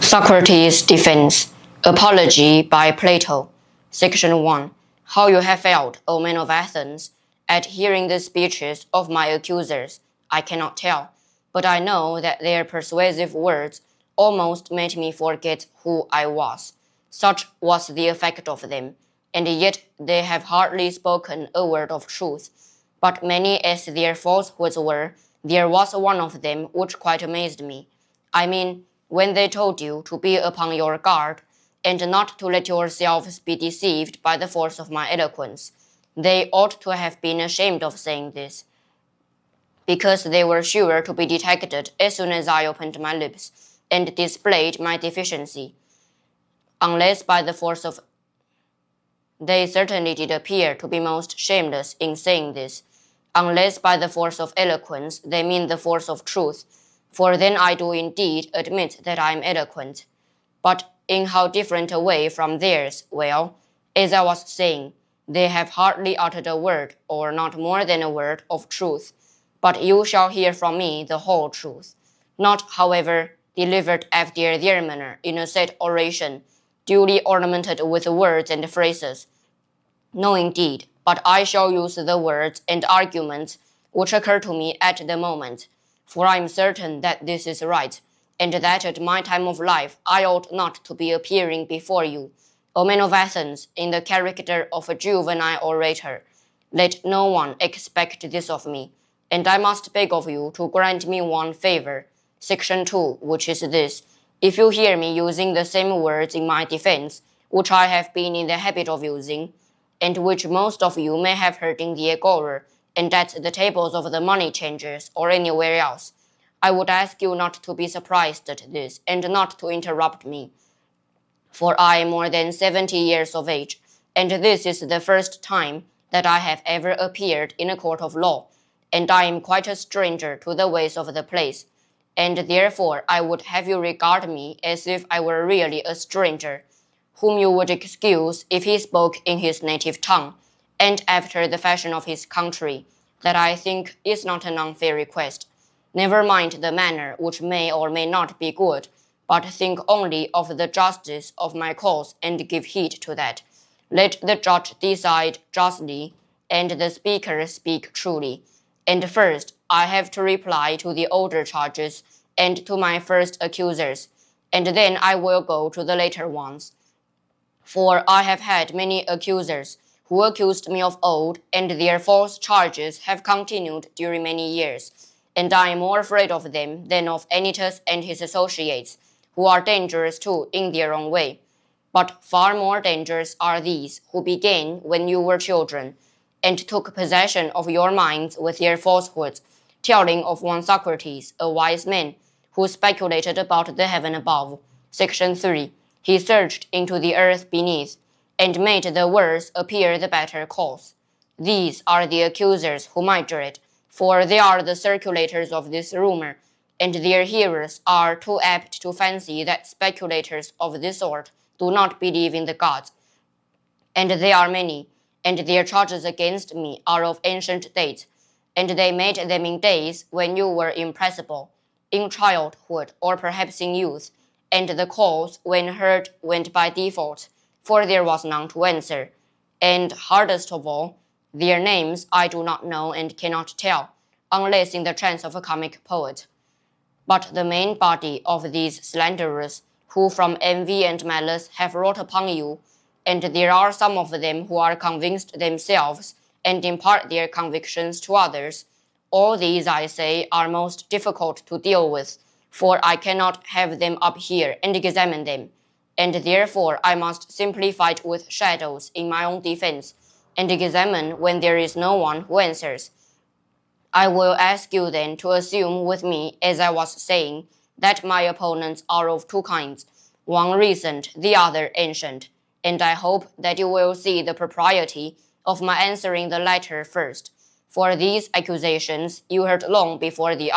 Socrates' Defense, Apology by Plato, Section 1. How you have felt, O men of Athens, at hearing the speeches of my accusers, I cannot tell, but I know that their persuasive words almost made me forget who I was. Such was the effect of them, and yet they have hardly spoken a word of truth. But many as their falsehoods were, there was one of them which quite amazed me. I mean, when they told you to be upon your guard, and not to let yourselves be deceived by the force of my eloquence. They ought to have been ashamed of saying this, because they were sure to be detected as soon as I opened my lips, and displayed my deficiency, unless by the force of... They certainly did appear to be most shameless in saying this, unless by the force of eloquence they mean the force of truth, for then I do indeed admit that I am eloquent. But in how different a way from theirs? Well, as I was saying, they have hardly uttered a word, or not more than a word, of truth. But you shall hear from me the whole truth, not, however, delivered after their manner in a set oration, duly ornamented with words and phrases. No, indeed, but I shall use the words and arguments which occur to me at the moment, for I am certain that this is right, and that at my time of life I ought not to be appearing before you, O men of Athens, in the character of a juvenile orator. Let no one expect this of me, and I must beg of you to grant me one favor. Section 2, which is this: if you hear me using the same words in my defense, which I have been in the habit of using, and which most of you may have heard in the agora, and at the tables of the money changers, or anywhere else, I would ask you not to be surprised at this, and not to interrupt me. For I am more than 70 years of age, and this is the first time that I have ever appeared in a court of law, and I am quite a stranger to the ways of the place, and therefore I would have you regard me as if I were really a stranger, whom you would excuse if he spoke in his native tongue, and after the fashion of his country, that I think is not an unfair request. Never mind the manner, which may or may not be good, but think only of the justice of my cause, and give heed to that. Let the judge decide justly, and the speaker speak truly. And first, I have to reply to the older charges, and to my first accusers, and then I will go to the later ones. For I have had many accusers, who accused me of old, and their false charges have continued during many years, and I am more afraid of them than of Anytus and his associates, who are dangerous too in their own way. But far more dangerous are these, who began when you were children, and took possession of your minds with their falsehoods, telling of one Socrates, a wise man, who speculated about the heaven above. Section 3. He searched into the earth beneath, and made the worse appear the better cause. These are the accusers whom I dread, for they are the circulators of this rumor, and their hearers are too apt to fancy that speculators of this sort do not believe in the gods. And they are many, and their charges against me are of ancient date, and they made them in days when you were impressible, in childhood or perhaps in youth, and the cause when heard went by default, for there was none to answer. And hardest of all, their names I do not know and cannot tell, unless in the trance of a comic poet. But the main body of these slanderers, who from envy and malice have wrought upon you, and there are some of them who are convinced themselves, and impart their convictions to others, all these, I say, are most difficult to deal with, for I cannot have them up here and examine them, and therefore I must simply fight with shadows in my own defense, and examine when there is no one who answers. I will ask you then to assume with me, as I was saying, that my opponents are of two kinds, one recent, the other ancient, and I hope that you will see the propriety of my answering the latter first, for these accusations you heard long before the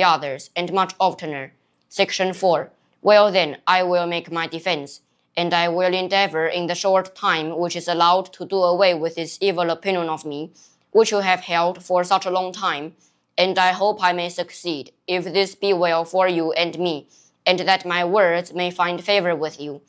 others, and much oftener. Section 4. Well then, I will make my defense, and I will endeavor in the short time which is allowed to do away with this evil opinion of me, which you have held for such a long time, and I hope I may succeed, if this be well for you and me, and that my words may find favor with you.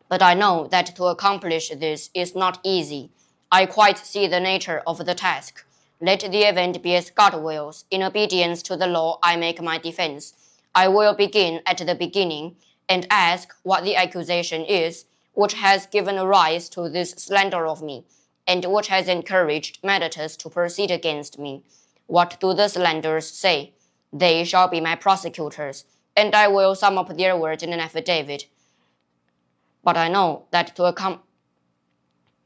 But I know that to accomplish this is not easy. I quite see the nature of the task. Let the event be as God wills. In obedience to the law, I make my defense. I will begin at the beginning and ask what the accusation is, which has given rise to this slander of me, and which has encouraged meditors to proceed against me. What do the slanderers say? They shall be my prosecutors, and I will sum up their words in an affidavit. But I know that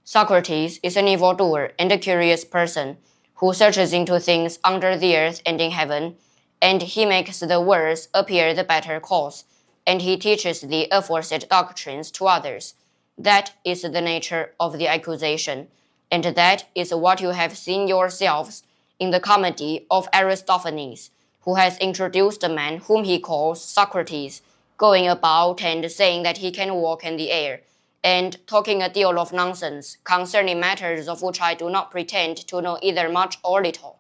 Socrates is an evildoer and a curious person, who searches into things under the earth and in heaven, and he makes the worse appear the better cause, and he teaches the aforesaid doctrines to others. That is the nature of the accusation, and that is what you have seen yourselves in the comedy of Aristophanes, who has introduced a man whom he calls Socrates, going about and saying that he can walk in the air, and talking a deal of nonsense concerning matters of which I do not pretend to know either much or little.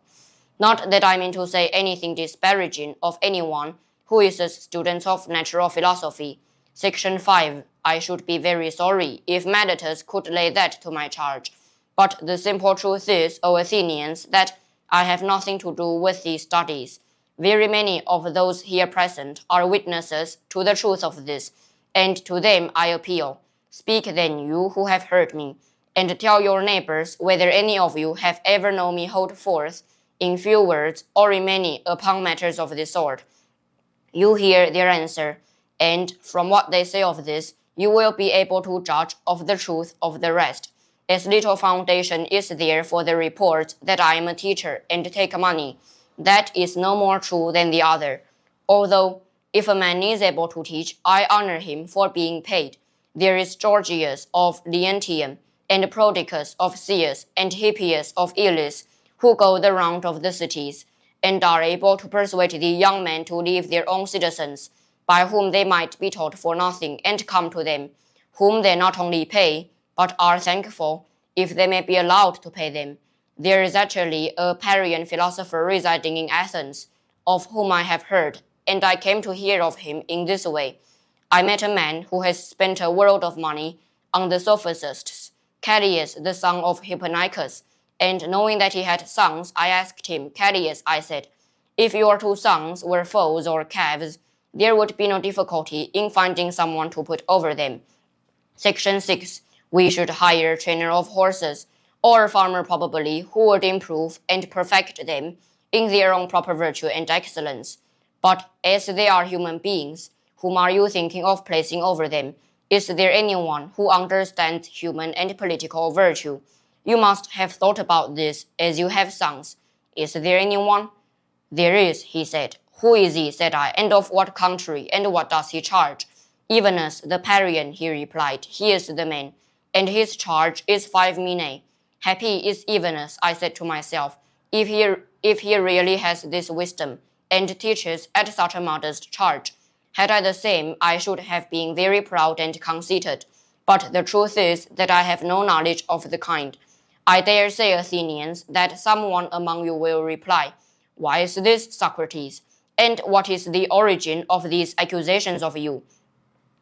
Not that I mean to say anything disparaging of anyone who is a student of natural philosophy. Section 5. I should be very sorry if meditors could lay that to my charge. But the simple truth is, O Athenians, that I have nothing to do with these studies. Very many of those here present are witnesses to the truth of this, and to them I appeal. Speak then, you who have heard me, and tell your neighbors whether any of you have ever known me hold forth in few words or in many upon matters of this sort. You hear their answer, and from what they say of this, you will be able to judge of the truth of the rest. As little foundation is there for the report that I am a teacher and take money, that is no more true than the other. Although, if a man is able to teach, I honor him for being paid. There is Gorgias of Leontium, and Prodicus of Cius, and Hippias of Elis, who go the round of the cities, and are able to persuade the young men to leave their own citizens, by whom they might be taught for nothing, and come to them, whom they not only pay, but are thankful, if they may be allowed to pay them. There is actually a Parian philosopher residing in Athens, of whom I have heard, and I came to hear of him in this way. I met a man who has spent a world of money on the sophists, Callias, the son of Hipponicus, and knowing that he had sons, I asked him, Callias, I said, if your two sons were foals or calves, there would be no difficulty in finding someone to put over them. Section 6. We should hire a trainer of horses, or a farmer probably, who would improve and perfect them in their own proper virtue and excellence. But as they are human beings, whom are you thinking of placing over them? Is there anyone who understands human and political virtue? You must have thought about this as you have sons. Is there anyone? There is, he said. Who is he? Said I, and of what country, and what does he charge? Evenus the Parian, he replied. He is the man, and his charge is 5 minae. Happy is Evenus, I said to myself, if he really has this wisdom, and teaches at such a modest charge. Had I the same, I should have been very proud and conceited. But the truth is that I have no knowledge of the kind. I dare say, Athenians, that someone among you will reply, Why is this, Socrates? And what is the origin of these accusations of you?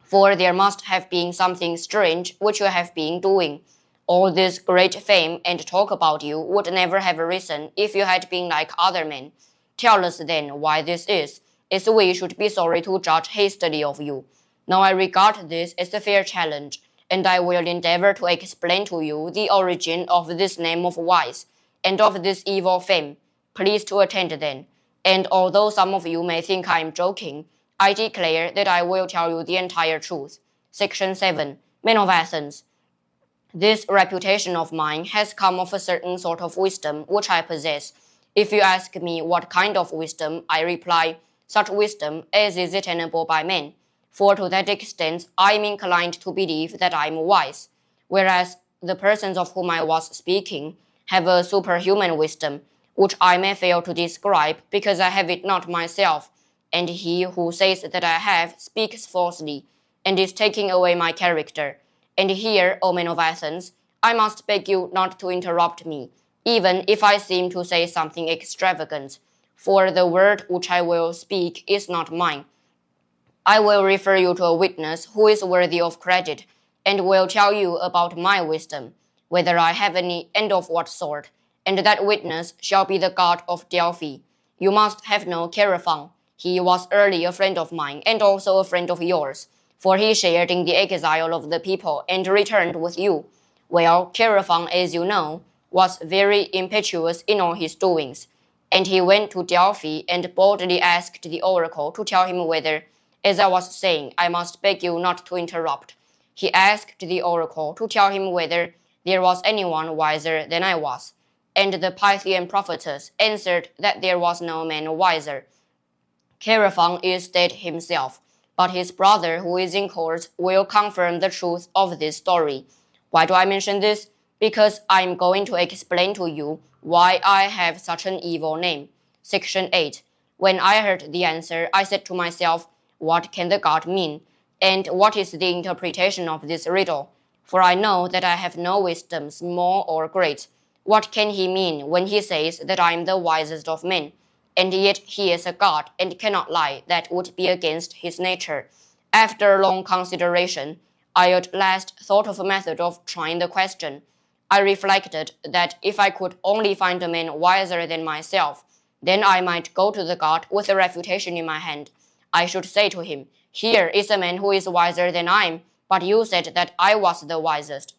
For there must have been something strange which you have been doing. All this great fame and talk about you would never have arisen if you had been like other men. Tell us then why this is, as we should be sorry to judge hastily of you. Now I regard this as a fair challenge, and I will endeavor to explain to you the origin of this name of wise, and of this evil fame. Please to attend then. And although some of you may think I am joking, I declare that I will tell you the entire truth. Section 7. Men of Athens. This reputation of mine has come of a certain sort of wisdom which I possess. If you ask me what kind of wisdom, I reply, such wisdom as is attainable by men. For to that extent I am inclined to believe that I am wise, whereas the persons of whom I was speaking have a superhuman wisdom, which I may fail to describe because I have it not myself, and he who says that I have speaks falsely, and is taking away my character. And here, O men of Athens, I must beg you not to interrupt me, even if I seem to say something extravagant. for the word which I will speak is not mine. I will refer you to a witness who is worthy of credit, and will tell you about my wisdom, whether I have any and of what sort, and that witness shall be the God of Delphi. You must have known Chaerephon. He was early a friend of mine, and also a friend of yours, for he shared in the exile of the people, and returned with you. Well, Chaerephon, as you know, was very impetuous in all his doings, and he went to Delphi and boldly asked the oracle to tell him whether, as I was saying, I must beg you not to interrupt. He asked the oracle to tell him whether there was anyone wiser than I was, and the Pythian prophetess answered that there was no man wiser. Chaerephon is dead himself, but his brother who is in court will confirm the truth of this story. Why do I mention this? Because I am going to explain to you why I have such an evil name. Section 8. When I heard the answer, I said to myself, what can the god mean? And what is the interpretation of this riddle? For I know that I have no wisdom, small or great. What can he mean when he says that I am the wisest of men? And yet he is a god and cannot lie. That would be against his nature. After long consideration, I at last thought of a method of trying the question. I reflected that if I could only find a man wiser than myself, then I might go to the god with a refutation in my hand. I should say to him, here is a man who is wiser than I am, but you said that I was the wisest.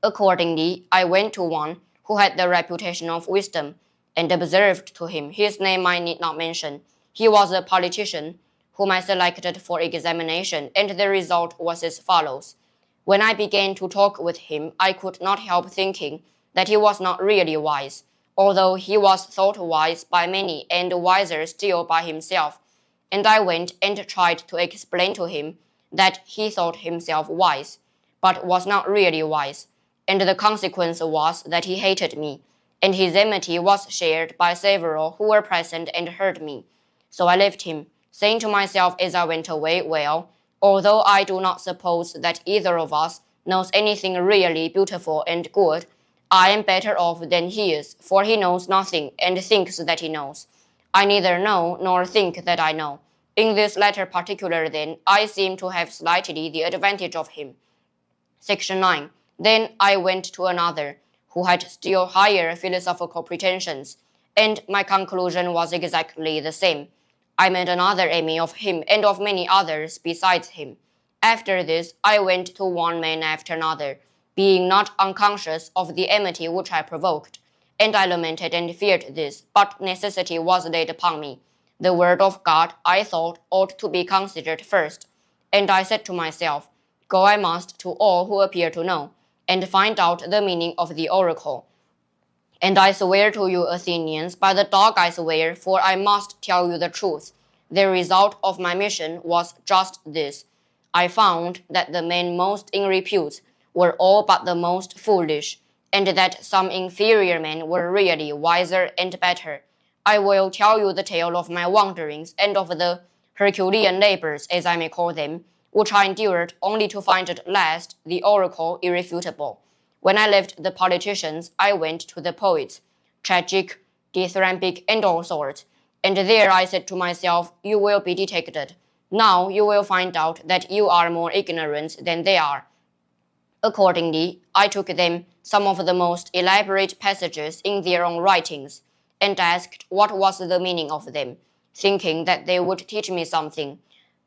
Accordingly, I went to one who had the reputation of wisdom, and observed to him. His name I need not mention. He was a politician, whom I selected for examination, and the result was as follows. When I began to talk with him, I could not help thinking that he was not really wise, although he was thought wise by many and wiser still by himself. And I went and tried to explain to him that he thought himself wise, but was not really wise, and the consequence was that he hated me, and his enmity was shared by several who were present and heard me. So I left him, saying to myself as I went away, well, although I do not suppose that either of us knows anything really beautiful and good, I am better off than he is, for he knows nothing and thinks that he knows. I neither know nor think that I know. In this latter particular, then, I seem to have slightly the advantage of him. Section 9. Then I went to another, who had still higher philosophical pretensions, and my conclusion was exactly the same. I made another enemy of him and of many others besides him. After this, I went to one man after another, being not unconscious of the enmity which I provoked. And I lamented and feared this, but necessity was laid upon me. The word of God, I thought, ought to be considered first. And I said to myself, go I must to all who appear to know, and find out the meaning of the oracle. And I swear to you, Athenians, by the dog I swear, for I must tell you the truth. The result of my mission was just this. I found that the men most in repute were all but the most foolish, and that some inferior men were really wiser and better. I will tell you the tale of my wanderings and of the Herculean labors, as I may call them, which I endured only to find at last the oracle irrefutable. When I left the politicians, I went to the poets, tragic, dithyrambic, and all sorts, and there I said to myself, you will be detected. Now you will find out that you are more ignorant than they are. Accordingly, I took them some of the most elaborate passages in their own writings, and asked what was the meaning of them, thinking that they would teach me something.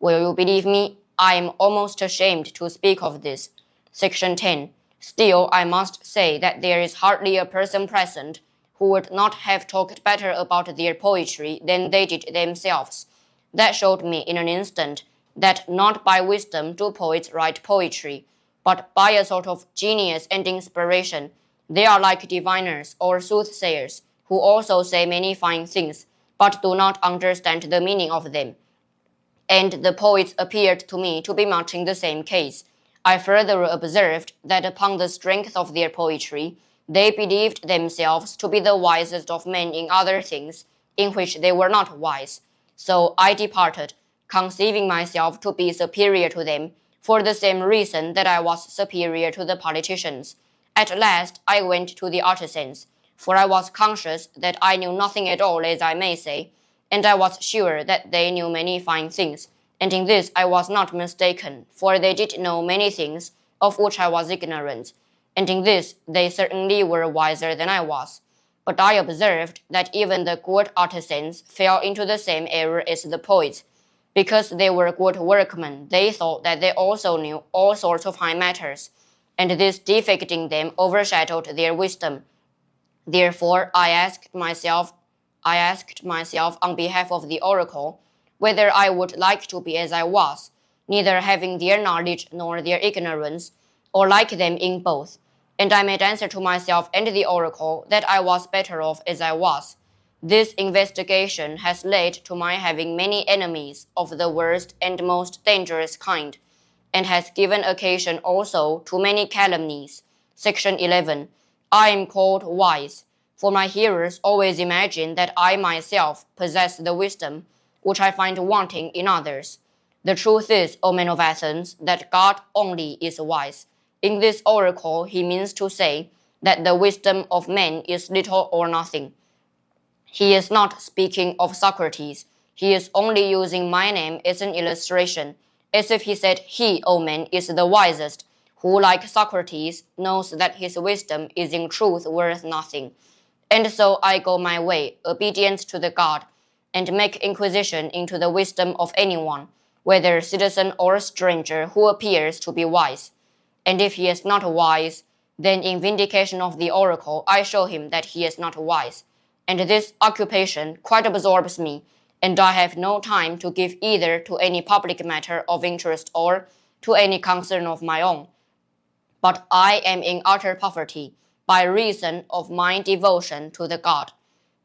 Will you believe me? I am almost ashamed to speak of this. Section 10. Still, I must say that there is hardly a person present who would not have talked better about their poetry than they did themselves. That showed me in an instant that not by wisdom do poets write poetry, but by a sort of genius and inspiration. They are like diviners or soothsayers, who also say many fine things, but do not understand the meaning of them. And the poets appeared to me to be much in the same case. I further observed that upon the strength of their poetry, they believed themselves to be the wisest of men in other things, in which they were not wise. So I departed, conceiving myself to be superior to them, for the same reason that I was superior to the politicians. At last I went to the artisans, for I was conscious that I knew nothing at all, as I may say, and I was sure that they knew many fine things, and in this I was not mistaken, for they did know many things of which I was ignorant, and in this they certainly were wiser than I was. But I observed that even the good artisans fell into the same error as the poets. Because they were good workmen, they thought that they also knew all sorts of high matters, and this defect in them overshadowed their wisdom. Therefore, I asked myself on behalf of the oracle, whether I would like to be as I was, neither having their knowledge nor their ignorance, or like them in both. And I made answer to myself and the oracle that I was better off as I was. This investigation has led to my having many enemies of the worst and most dangerous kind, and has given occasion also to many calumnies. Section 11. I am called wise, for my hearers always imagine that I myself possess the wisdom which I find wanting in others. The truth is, O men of Athens, that God only is wise. In this oracle he means to say that the wisdom of men is little or nothing. He is not speaking of Socrates. He is only using my name as an illustration, as if he said he, O men, is the wisest, who, like Socrates, knows that his wisdom is in truth worth nothing. And so I go my way, obedient to the god, and make inquisition into the wisdom of anyone, whether citizen or stranger, who appears to be wise. And if he is not wise, then in vindication of the oracle I show him that he is not wise. And this occupation quite absorbs me, and I have no time to give either to any public matter of interest or to any concern of my own. But I am in utter poverty, by reason of my devotion to the god.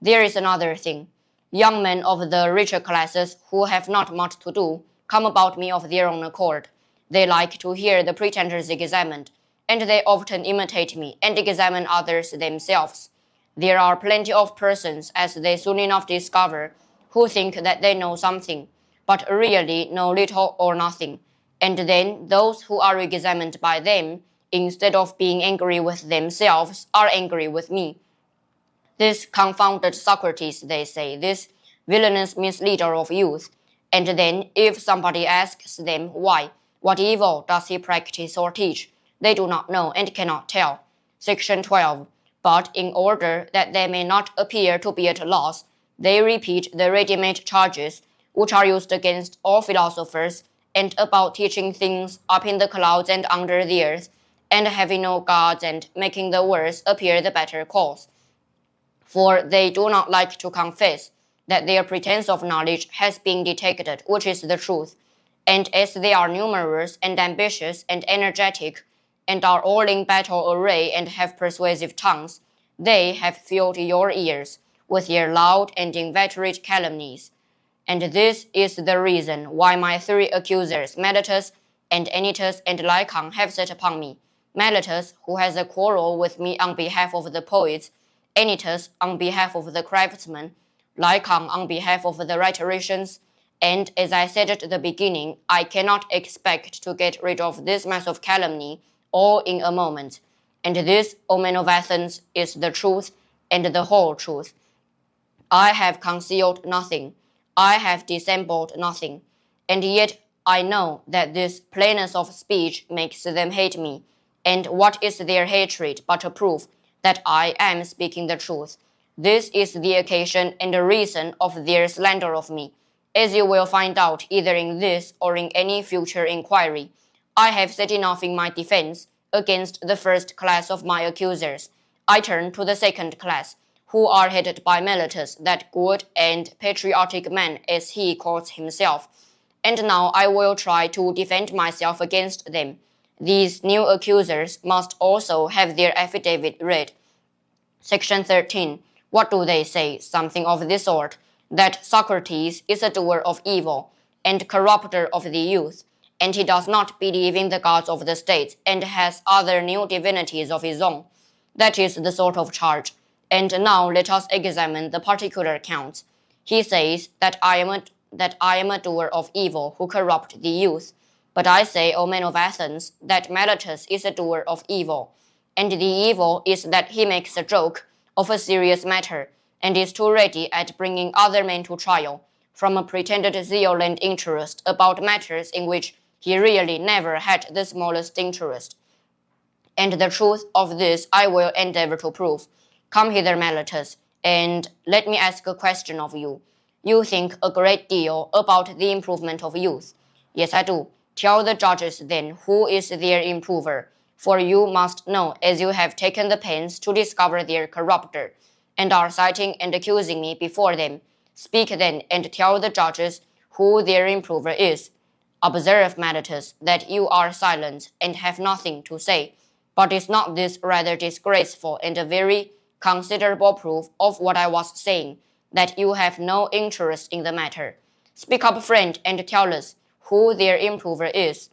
There is another thing. Young men of the richer classes who have not much to do come about me of their own accord. They like to hear the pretenders examined, and they often imitate me and examine others themselves. There are plenty of persons, as they soon enough discover, who think that they know something, but really know little or nothing, and then those who are examined by them, instead of being angry with themselves, are angry with me. This confounded Socrates, they say, this villainous misleader of youth. And then, if somebody asks them why, what evil does he practice or teach, they do not know and cannot tell. Section 12. But in order that they may not appear to be at loss, they repeat the ready-made charges which are used against all philosophers, and about teaching things up in the clouds and under the earth, and having no gods, and making the worse appear the better cause. For they do not like to confess that their pretense of knowledge has been detected, which is the truth. And as they are numerous and ambitious and energetic, and are all in battle array and have persuasive tongues, they have filled your ears with their loud and inveterate calumnies. And this is the reason why my three accusers, Meletus and Anytus and Lycon, have set upon me. Meletus, who has a quarrel with me on behalf of the poets, Anytus on behalf of the craftsmen, Lycon on behalf of the rhetoricians, and as I said at the beginning, I cannot expect to get rid of this mass of calumny all in a moment. And this, O men of Athens, is the truth and the whole truth. I have concealed nothing, I have dissembled nothing, and yet I know that this plainness of speech makes them hate me. And what is their hatred but a proof that I am speaking the truth? This is the occasion and the reason of their slander of me, as you will find out either in this or in any future inquiry. I have said enough in my defense against the first class of my accusers. I turn to the second class, who are headed by Meletus, that good and patriotic man, as he calls himself. And now I will try to defend myself against them. These new accusers must also have their affidavit read. Section 13. What do they say? Something of this sort, that Socrates is a doer of evil and corrupter of the youth, and he does not believe in the gods of the state, and has other new divinities of his own. That is the sort of charge. And now let us examine the particular counts. He says that I am a doer of evil who corrupt the youth. But I say, O men of Athens, that Meletus is a doer of evil, and the evil is that he makes a joke of a serious matter, and is too ready at bringing other men to trial, from a pretended zeal and interest about matters in which he really never had the smallest interest. And the truth of this I will endeavor to prove. Come hither, Meletus, and let me ask a question of you. You think a great deal about the improvement of youth. Yes, I do. Tell the judges then who is their improver, for you must know, as you have taken the pains to discover their corrupter, and are citing and accusing me before them. Speak then, and tell the judges who their improver is. Observe, Meletus, that you are silent and have nothing to say. But is not this rather disgraceful and a very considerable proof of what I was saying, that you have no interest in the matter? Speak up, friend, and tell us who their improver is.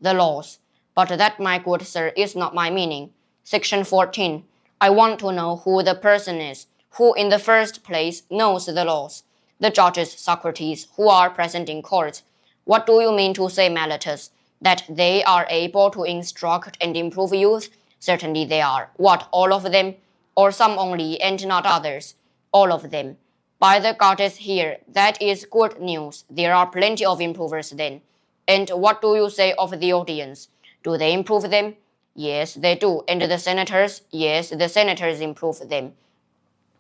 The laws. But that, my good sir, is not my meaning. Section 14. I want to know who the person is, who in the first place knows the laws. The judges, Socrates, who are present in court. What do you mean to say, Meletus? That they are able to instruct and improve youth? Certainly they are. What, all of them? Or some only, and not others? All of them. By the goddess here, that is good news. There are plenty of improvers then. And what do you say of the audience? Do they improve them? Yes, they do. And the senators? Yes, the senators improve them.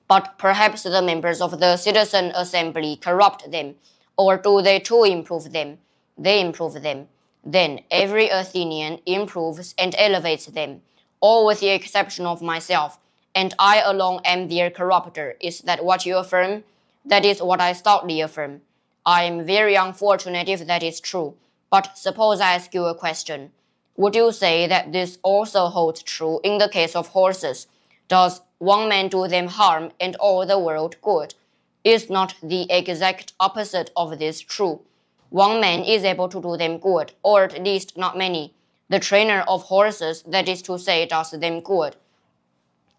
But perhaps the members of the citizen assembly corrupt them, or do they too improve them? They improve them. Then every Athenian improves and elevates them, all with the exception of myself, and I alone am their corrupter. Is that what you affirm? That is what I stoutly affirm. I am very unfortunate if that is true, but suppose I ask you a question. Would you say that this also holds true in the case of horses? Does one man do them harm and all the world good? Is not the exact opposite of this true? One man is able to do them good, or at least not many. The trainer of horses, that is to say, does them good,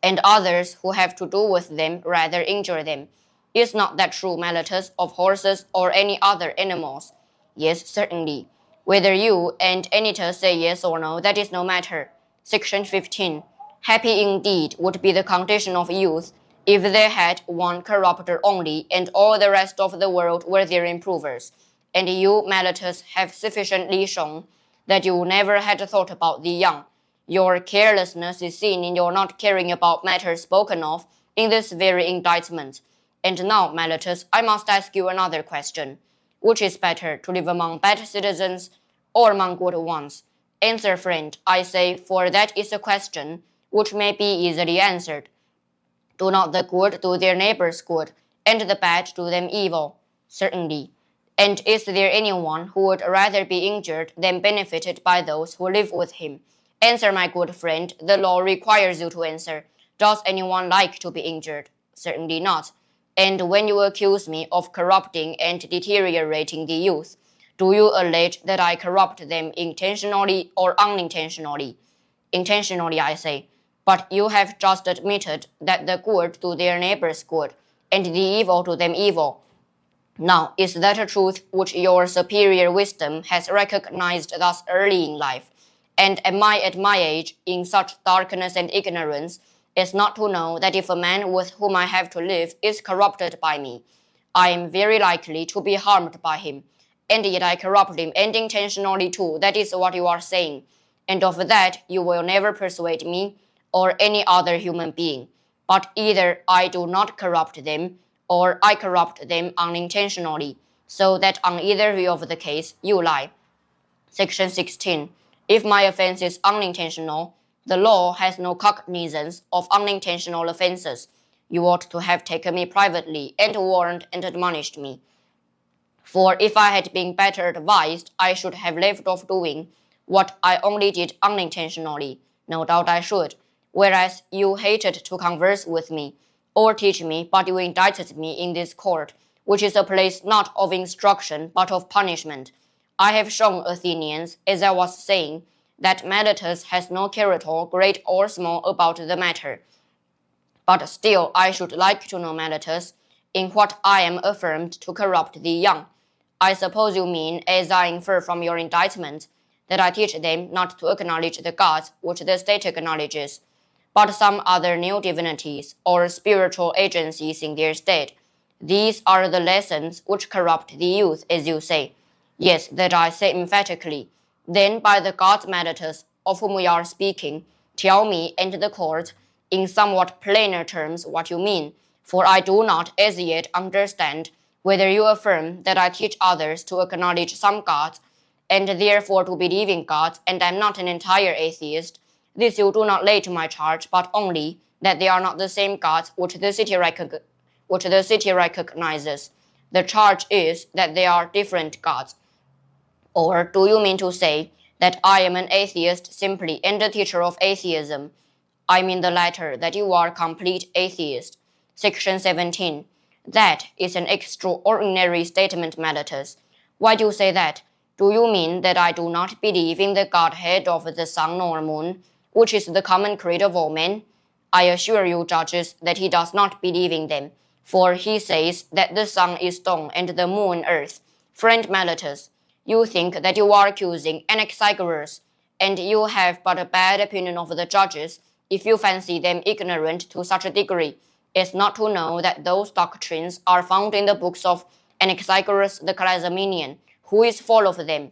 and others who have to do with them rather injure them. Is not that true, Meletus, of horses or any other animals? Yes, certainly. Whether you and Anytus say yes or no, that is no matter. Section 15. Happy indeed would be the condition of youth if they had one corrupter only, and all the rest of the world were their improvers. And you, Meletus, have sufficiently shown that you never had thought about the young. Your carelessness is seen in your not caring about matters spoken of in this very indictment. And now, Meletus, I must ask you another question. Which is better, to live among bad citizens or among good ones? Answer, friend, I say, for that is a question which may be easily answered. Do not the good do their neighbors good, and the bad do them evil? Certainly. And is there anyone who would rather be injured than benefited by those who live with him? Answer, my good friend, the law requires you to answer. Does anyone like to be injured? Certainly not. And when you accuse me of corrupting and deteriorating the youth, do you allege that I corrupt them intentionally or unintentionally? Intentionally, I say. But you have just admitted that the good do their neighbors good, and the evil do them evil. Now, is that a truth which your superior wisdom has recognized thus early in life? And am I at my age, in such darkness and ignorance, as not to know that if a man with whom I have to live is corrupted by me, I am very likely to be harmed by him, and yet I corrupt him, and intentionally too. That is what you are saying, and of that you will never persuade me or any other human being. But either I do not corrupt them, or I corrupt them unintentionally, so that on either view of the case you lie. Section 16. If my offense is unintentional, the law has no cognizance of unintentional offenses. You ought to have taken me privately and warned and admonished me. For if I had been better advised, I should have left off doing what I only did unintentionally. No doubt I should. Whereas you hated to converse with me or teach me, but you indicted me in this court, which is a place not of instruction but of punishment. I have shown, Athenians, as I was saying, that Meletus has no character, great or small, about the matter. But still I should like to know, Meletus, in what I am affirmed to corrupt the young. I suppose you mean, as I infer from your indictment, that I teach them not to acknowledge the gods which the state acknowledges. but some other new divinities or spiritual agencies in their stead. These are the lessons which corrupt the youth, as you say. Yes, that I say emphatically. Then by the gods meditators of whom we are speaking, tell me and the court in somewhat plainer terms what you mean, for I do not as yet understand whether you affirm that I teach others to acknowledge some gods, and therefore to believe in gods, and am not an entire atheist. This you do not lay to my charge, but only that they are not the same gods which the city recognizes. The charge is that they are different gods. Or do you mean to say that I am an atheist simply and a teacher of atheism? I mean the latter, that you are complete atheist. Section 17. That is an extraordinary statement, Meletus. Why do you say that? Do you mean that I do not believe in the godhead of the sun nor moon, which is the common creed of all men? I assure you, judges, that he does not believe in them, for he says that the sun is stone and the moon earth. Friend Meletus, you think that you are accusing Anaxagoras, and you have but a bad opinion of the judges if you fancy them ignorant to such a degree as not to know that those doctrines are found in the books of Anaxagoras the Clazomenian, who is full of them.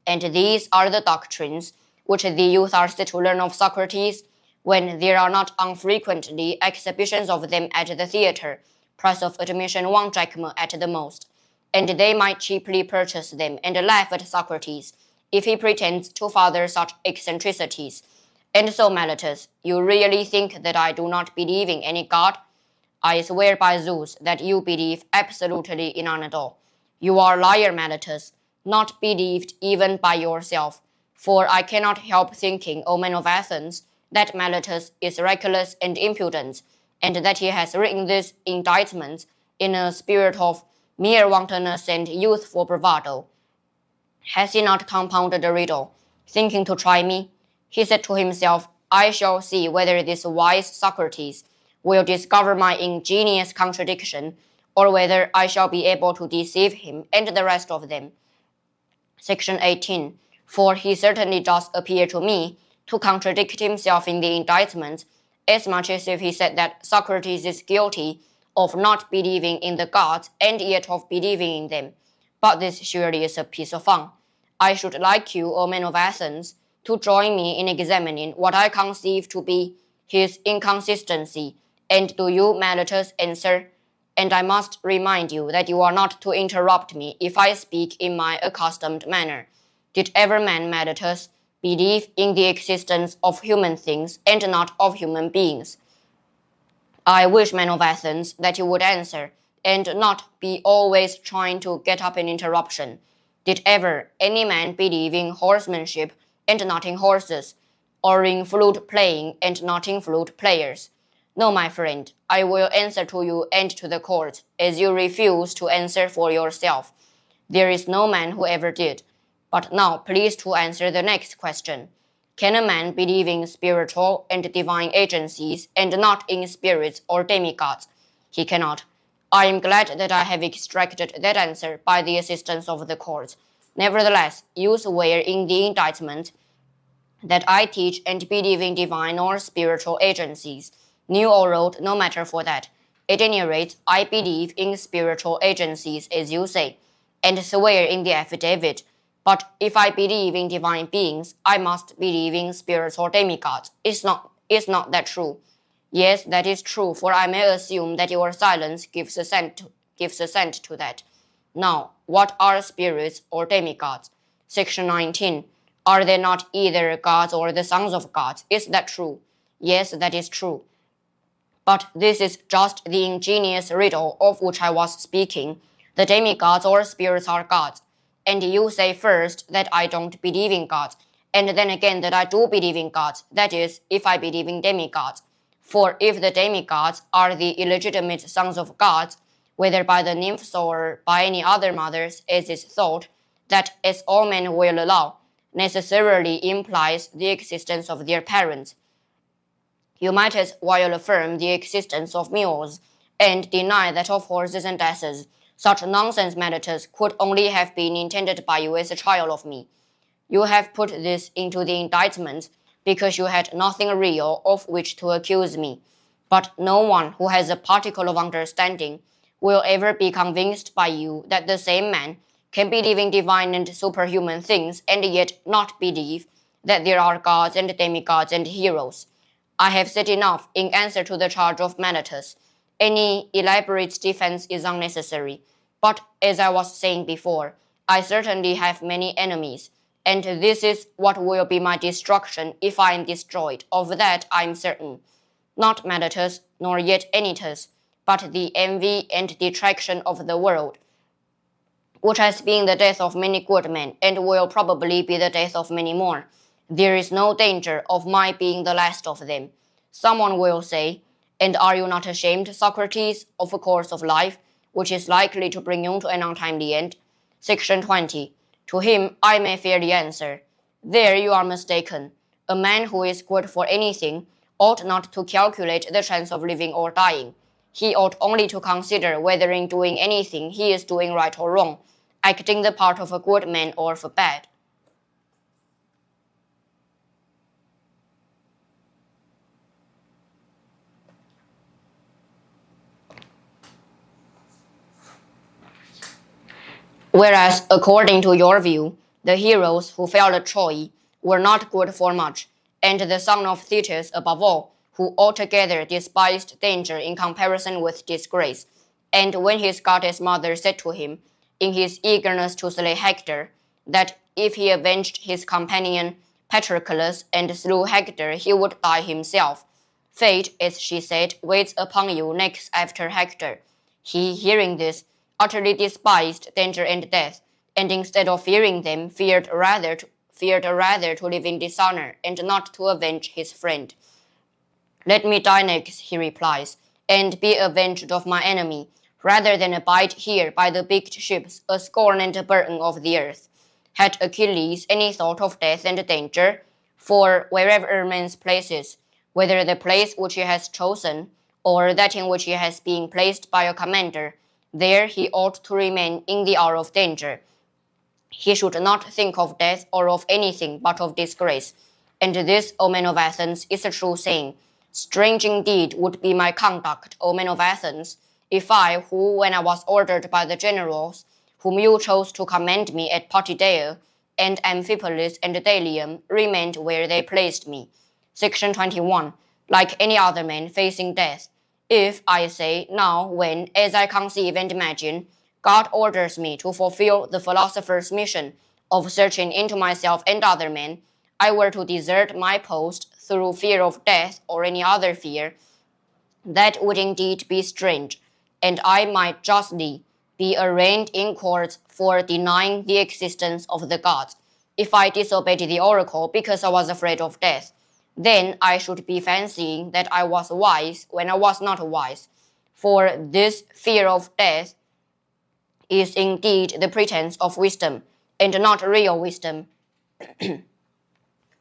And these are the doctrines which the youth are still to learn of Socrates, when there are not unfrequently exhibitions of them at the theatre, price of admission 1 drachma at the most, and they might cheaply purchase them and laugh at Socrates if he pretends to father such eccentricities. And so, Meletus, you really think that I do not believe in any god? I swear by Zeus that you believe absolutely in none at all. You are a liar, Meletus, not believed even by yourself, for I cannot help thinking, O men of Athens, that Meletus is reckless and impudent, and that he has written this indictment in a spirit of mere wantonness and youthful bravado. Has he not compounded a riddle, thinking to try me? He said to himself, I shall see whether this wise Socrates will discover my ingenious contradiction, or whether I shall be able to deceive him and the rest of them. Section 18. For he certainly does appear to me to contradict himself in the indictment, as much as if he said that Socrates is guilty of not believing in the gods and yet of believing in them. But this surely is a piece of fun. I should like you, O men of Athens, to join me in examining what I conceive to be his inconsistency, and do you, Meletus, answer? And I must remind you that you are not to interrupt me if I speak in my accustomed manner. Did ever man, Meletus, believe in the existence of human things and not of human beings? I wish, men of Athens, that you would answer, and not be always trying to get up an interruption. Did ever any man believe in horsemanship and not in horses, or in flute playing and not in flute players? No, my friend, I will answer to you and to the court, as you refuse to answer for yourself. There is no man who ever did. But now please to answer the next question. Can a man believe in spiritual and divine agencies and not in spirits or demigods? He cannot. I am glad that I have extracted that answer by the assistance of the court. Nevertheless, you swear in the indictment that I teach and believe in divine or spiritual agencies. New or old, no matter for that. At any rate, I believe in spiritual agencies, as you say, and swear in the affidavit. But if I believe in divine beings, I must believe in spiritual demigods. Is not that true? Yes, that is true, for I may assume that your silence gives assent to that. Now, what are spirits or demigods? Section 19. Are they not either gods or the sons of gods? Is that true? Yes, that is true. But this is just the ingenious riddle of which I was speaking. The demigods or spirits are gods. And you say first that I don't believe in gods, and then again that I do believe in gods, that is, if I believe in demigods. For if the demigods are the illegitimate sons of gods, whether by the nymphs or by any other mothers, as is thought, that, as all men will allow, necessarily implies the existence of their parents. You might as well affirm the existence of mules, and deny that of horses and asses. Such nonsense matters could only have been intended by you as a trial of me. You have put this into the indictment, because you had nothing real of which to accuse me. But no one who has a particle of understanding will ever be convinced by you that the same man can believe in divine and superhuman things and yet not believe that there are gods and demigods and heroes. I have said enough in answer to the charge of Meletus. Any elaborate defense is unnecessary. But as I was saying before, I certainly have many enemies, and this is what will be my destruction if I am destroyed. Of that I am certain. Not Meletus, nor yet Anytus, but the envy and detraction of the world, which has been the death of many good men, and will probably be the death of many more. There is no danger of my being the last of them. Someone will say, and are you not ashamed, Socrates, of a course of life which is likely to bring you to an untimely end? Section 20. To him I may fairly answer, there you are mistaken. A man who is good for anything ought not to calculate the chance of living or dying. He ought only to consider whether in doing anything he is doing right or wrong, acting the part of a good man or of a bad. Whereas, according to your view, the heroes who fell at Troy were not good for much, and the son of Thetis above all, who altogether despised danger in comparison with disgrace. And when his goddess mother said to him, in his eagerness to slay Hector, that if he avenged his companion Patroclus and slew Hector, he would die himself. Fate, as she said, waits upon you next after Hector. He, hearing this, utterly despised danger and death, and instead of fearing them, feared rather to live in dishonor and not to avenge his friend. Let me die next, he replies, and be avenged of my enemy, rather than abide here by the big ships, a scorn and a burden of the earth. Had Achilles any thought of death and danger? For wherever man's places, whether the place which he has chosen, or that in which he has been placed by a commander, there he ought to remain in the hour of danger. He should not think of death or of anything but of disgrace. And this, O men of Athens, is a true saying. Strange indeed would be my conduct, O men of Athens, if I, who, when I was ordered by the generals, whom you chose to command me at Potidæa, and Amphipolis and Delium, remained where they placed me. Section 21. Like any other man facing death, if, I say, now when, as I conceive and imagine, God orders me to fulfill the philosopher's mission of searching into myself and other men, I were to desert my post through fear of death or any other fear, that would indeed be strange, and I might justly be arraigned in courts for denying the existence of the gods, if I disobeyed the oracle because I was afraid of death. Then I should be fancying that I was wise when I was not wise, for this fear of death is indeed the pretense of wisdom, and not real wisdom,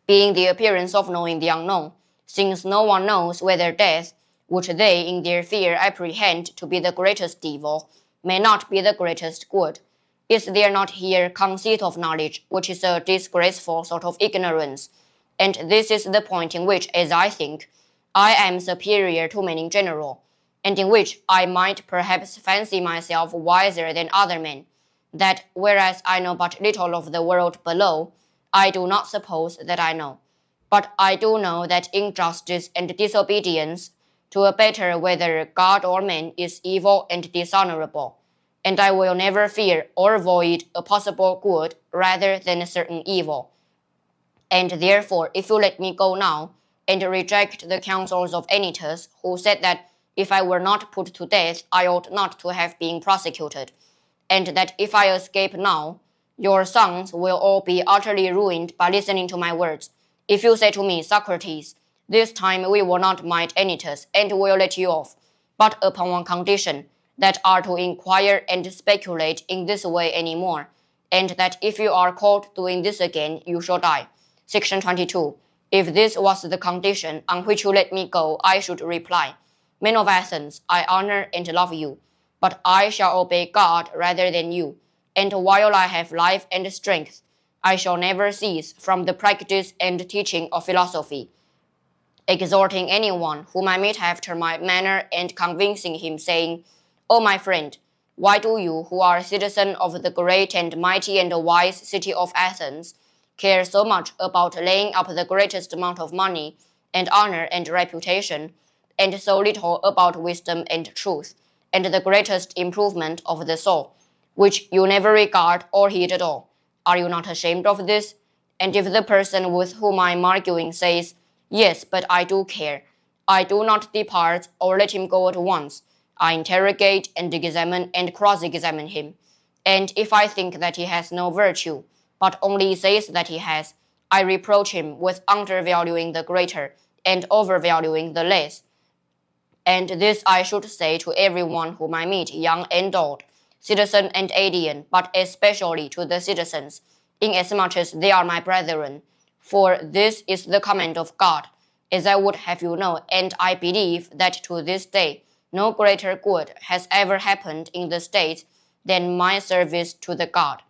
being the appearance of knowing the unknown, since no one knows whether death, which they in their fear apprehend to be the greatest evil, may not be the greatest good. Is there not here conceit of knowledge, which is a disgraceful sort of ignorance? And this is the point in which, as I think, I am superior to men in general, and in which I might perhaps fancy myself wiser than other men, that whereas I know but little of the world below, I do not suppose that I know. But I do know that injustice and disobedience to a better whether God or man is evil and dishonorable, and I will never fear or avoid a possible good rather than a certain evil. And therefore, if you let me go now, and reject the counsels of Anytus, who said that if I were not put to death, I ought not to have been prosecuted, and that if I escape now, your sons will all be utterly ruined by listening to my words. If you say to me, Socrates, this time we will not mind Anytus, and will let you off, but upon one condition, that are to inquire and speculate in this way any more, and that if you are caught doing this again, you shall die. Section 22. If this was the condition on which you let me go, I should reply, Men of Athens, I honor and love you, but I shall obey God rather than you, and while I have life and strength, I shall never cease from the practice and teaching of philosophy, exhorting anyone whom I meet after my manner and convincing him, saying, O my friend, why do you, who are a citizen of the great and mighty and wise city of Athens, care so much about laying up the greatest amount of money and honor and reputation, and so little about wisdom and truth, and the greatest improvement of the soul, which you never regard or heed at all? Are you not ashamed of this? And if the person with whom I am arguing says, Yes, but I do care, I do not depart or let him go at once. I interrogate and examine and cross-examine him. And if I think that he has no virtue, but only says that he has, I reproach him with undervaluing the greater and overvaluing the less. And this I should say to everyone whom I meet, young and old, citizen and alien, but especially to the citizens, inasmuch as they are my brethren. For this is the command of God, as I would have you know, and I believe that to this day no greater good has ever happened in the state than my service to the God.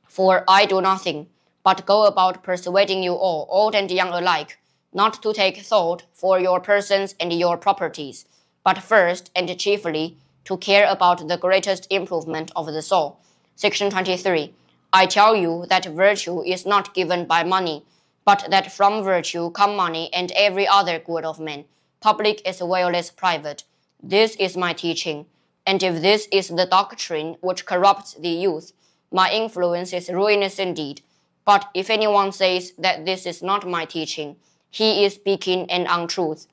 For I do nothing, but go about persuading you all, old and young alike, not to take thought for your persons and your properties, but first and chiefly to care about the greatest improvement of the soul. Section 23. I tell you that virtue is not given by money, but that from virtue come money and every other good of men, public as well as private. This is my teaching, and if this is the doctrine which corrupts the youth, my influence is ruinous indeed. But if anyone says that this is not my teaching, he is speaking an untruth.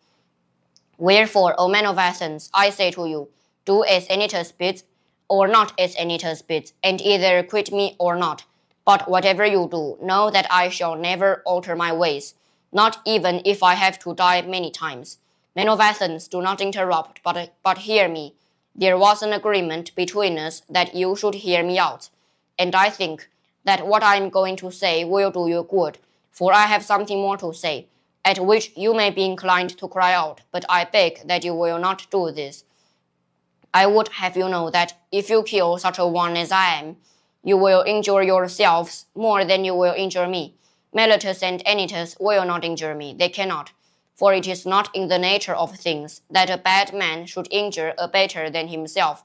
Wherefore, O men of Athens, I say to you, do as Anytus bids, or not as Anytus bids, and either quit me or not. But whatever you do, know that I shall never alter my ways, not even if I have to die many times. Men of Athens, do not interrupt, but hear me. There was an agreement between us that you should hear me out, and I think that what I am going to say will do you good, for I have something more to say, at which you may be inclined to cry out, but I beg that you will not do this. I would have you know that if you kill such a one as I am, you will injure yourselves more than you will injure me. Meletus and Anytus will not injure me, they cannot, for it is not in the nature of things that a bad man should injure a better than himself.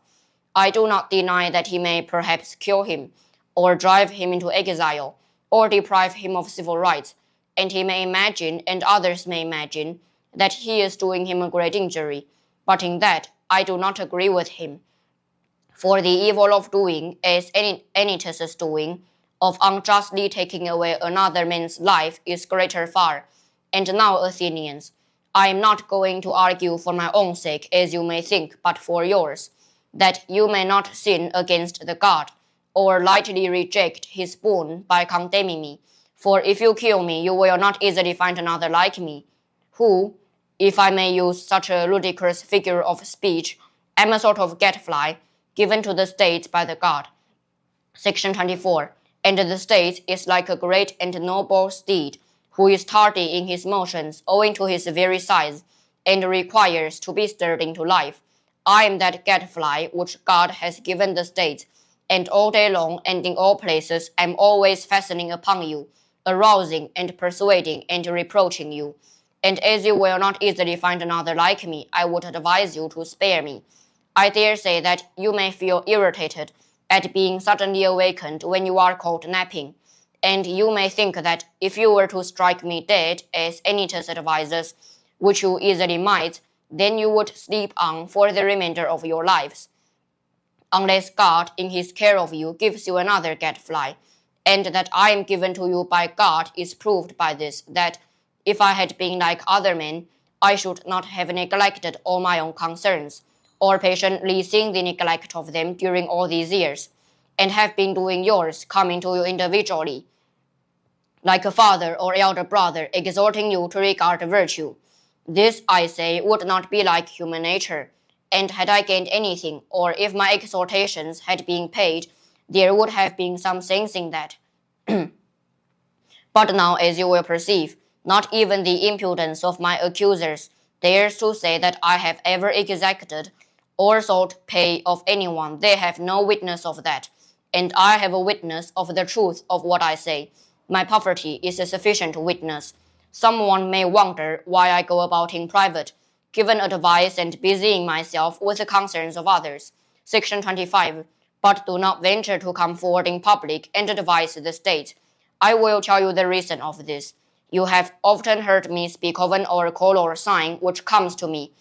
I do not deny that he may perhaps kill him, or drive him into exile, or deprive him of civil rights, and he may imagine, and others may imagine, that he is doing him a great injury, but in that I do not agree with him. For the evil of doing, as Anytus's doing, of unjustly taking away another man's life, is greater far. And now, Athenians, I am not going to argue for my own sake, as you may think, but for yours, that you may not sin against the God, or lightly reject his boon by condemning me. For if you kill me, you will not easily find another like me, who, if I may use such a ludicrous figure of speech, am a sort of gadfly, given to the state by the God. Section 24. And the state is like a great and noble steed, who is tardy in his motions owing to his very size, and requires to be stirred into life. I am that gadfly which God has given the state, and all day long and in all places am always fastening upon you, arousing and persuading and reproaching you. And as you will not easily find another like me, I would advise you to spare me. I dare say that you may feel irritated at being suddenly awakened when you are caught napping, and you may think that if you were to strike me dead, as Anytus advises, which you easily might, then you would sleep on for the remainder of your lives, unless God, in his care of you, gives you another gadfly. And that I am given to you by God is proved by this, that if I had been like other men, I should not have neglected all my own concerns, or patiently seen the neglect of them during all these years, and have been doing yours, coming to you individually, like a father or elder brother, exhorting you to regard virtue. This, I say, would not be like human nature, and had I gained anything, or if my exhortations had been paid, there would have been some sense in that. But now, as you will perceive, not even the impudence of my accusers dares to say that I have ever exacted or sought pay of anyone. They have no witness of that, and I have a witness of the truth of what I say. My poverty is a sufficient witness. Someone may wonder why I go about in private, giving advice and busying myself with the concerns of others. Section 25. But do not venture to come forward in public and advise the state. I will tell you the reason of this. You have often heard me speak of an oracle or sign which comes to me,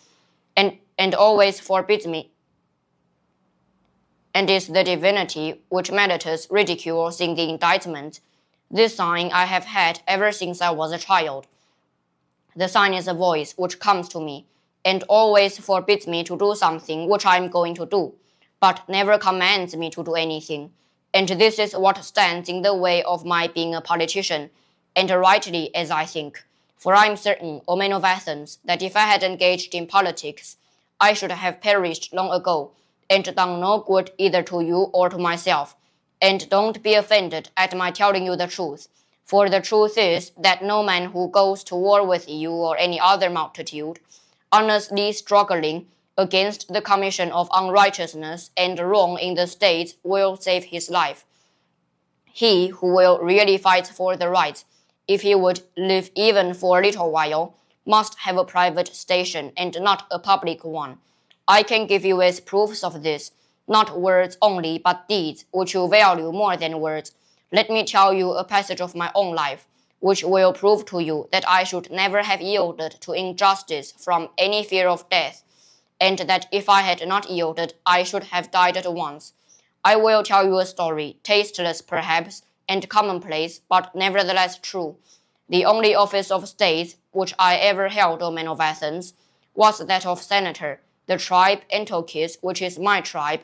and always forbids me, and is the divinity which meditates ridicules in the indictment. This sign I have had ever since I was a child. The sign is a voice which comes to me, and always forbids me to do something which I am going to do, but never commands me to do anything. And this is what stands in the way of my being a politician, and rightly as I think. For I am certain, O men of Athens, that if I had engaged in politics, I should have perished long ago, and done no good either to you or to myself. And don't be offended at my telling you the truth, for the truth is that no man who goes to war with you or any other multitude, honestly struggling against the commission of unrighteousness and wrong in the state, will save his life. He who will really fight for the right, if he would live even for a little while, must have a private station and not a public one. I can give you as proofs of this, not words only, but deeds, which you value more than words. Let me tell you a passage of my own life, which will prove to you that I should never have yielded to injustice from any fear of death, and that if I had not yielded, I should have died at once. I will tell you a story, tasteless perhaps, and commonplace, but nevertheless true. The only office of state which I ever held, O men of Athens, was that of senator, the tribe Antiochus, which is my tribe.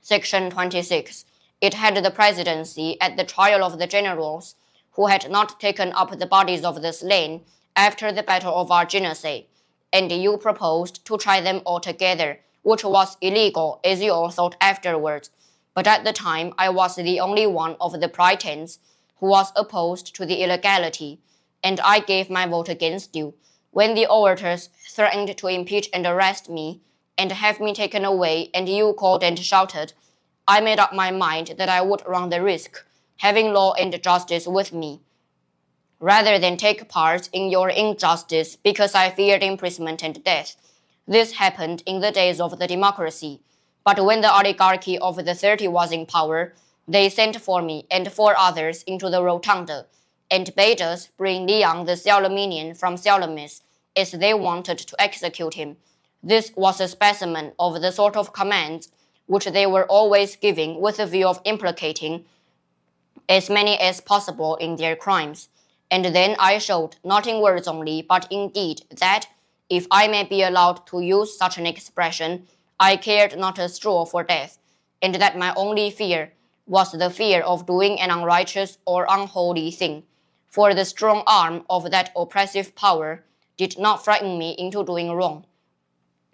Section 26. It had the presidency at the trial of the generals who had not taken up the bodies of the slain after the battle of Arginace, and you proposed to try them all together, which was illegal, as you all thought afterwards. But at the time I was the only one of the praetors who was opposed to the illegality, and I gave my vote against you. When the orators threatened to impeach and arrest me, and have me taken away, and you called and shouted, I made up my mind that I would run the risk, having law and justice with me, rather than take part in your injustice, because I feared imprisonment and death. This happened in the days of the democracy. But when the oligarchy of the 30 was in power, they sent for me and 4 others into the rotunda, and bade us bring Leon the Salaminian from Salamis, as they wanted to execute him. This was a specimen of the sort of commands which they were always giving with the view of implicating as many as possible in their crimes. And then I showed, not in words only, but in deed, that, if I may be allowed to use such an expression, I cared not a straw for death, and that my only fear was the fear of doing an unrighteous or unholy thing, for the strong arm of that oppressive power did not frighten me into doing wrong.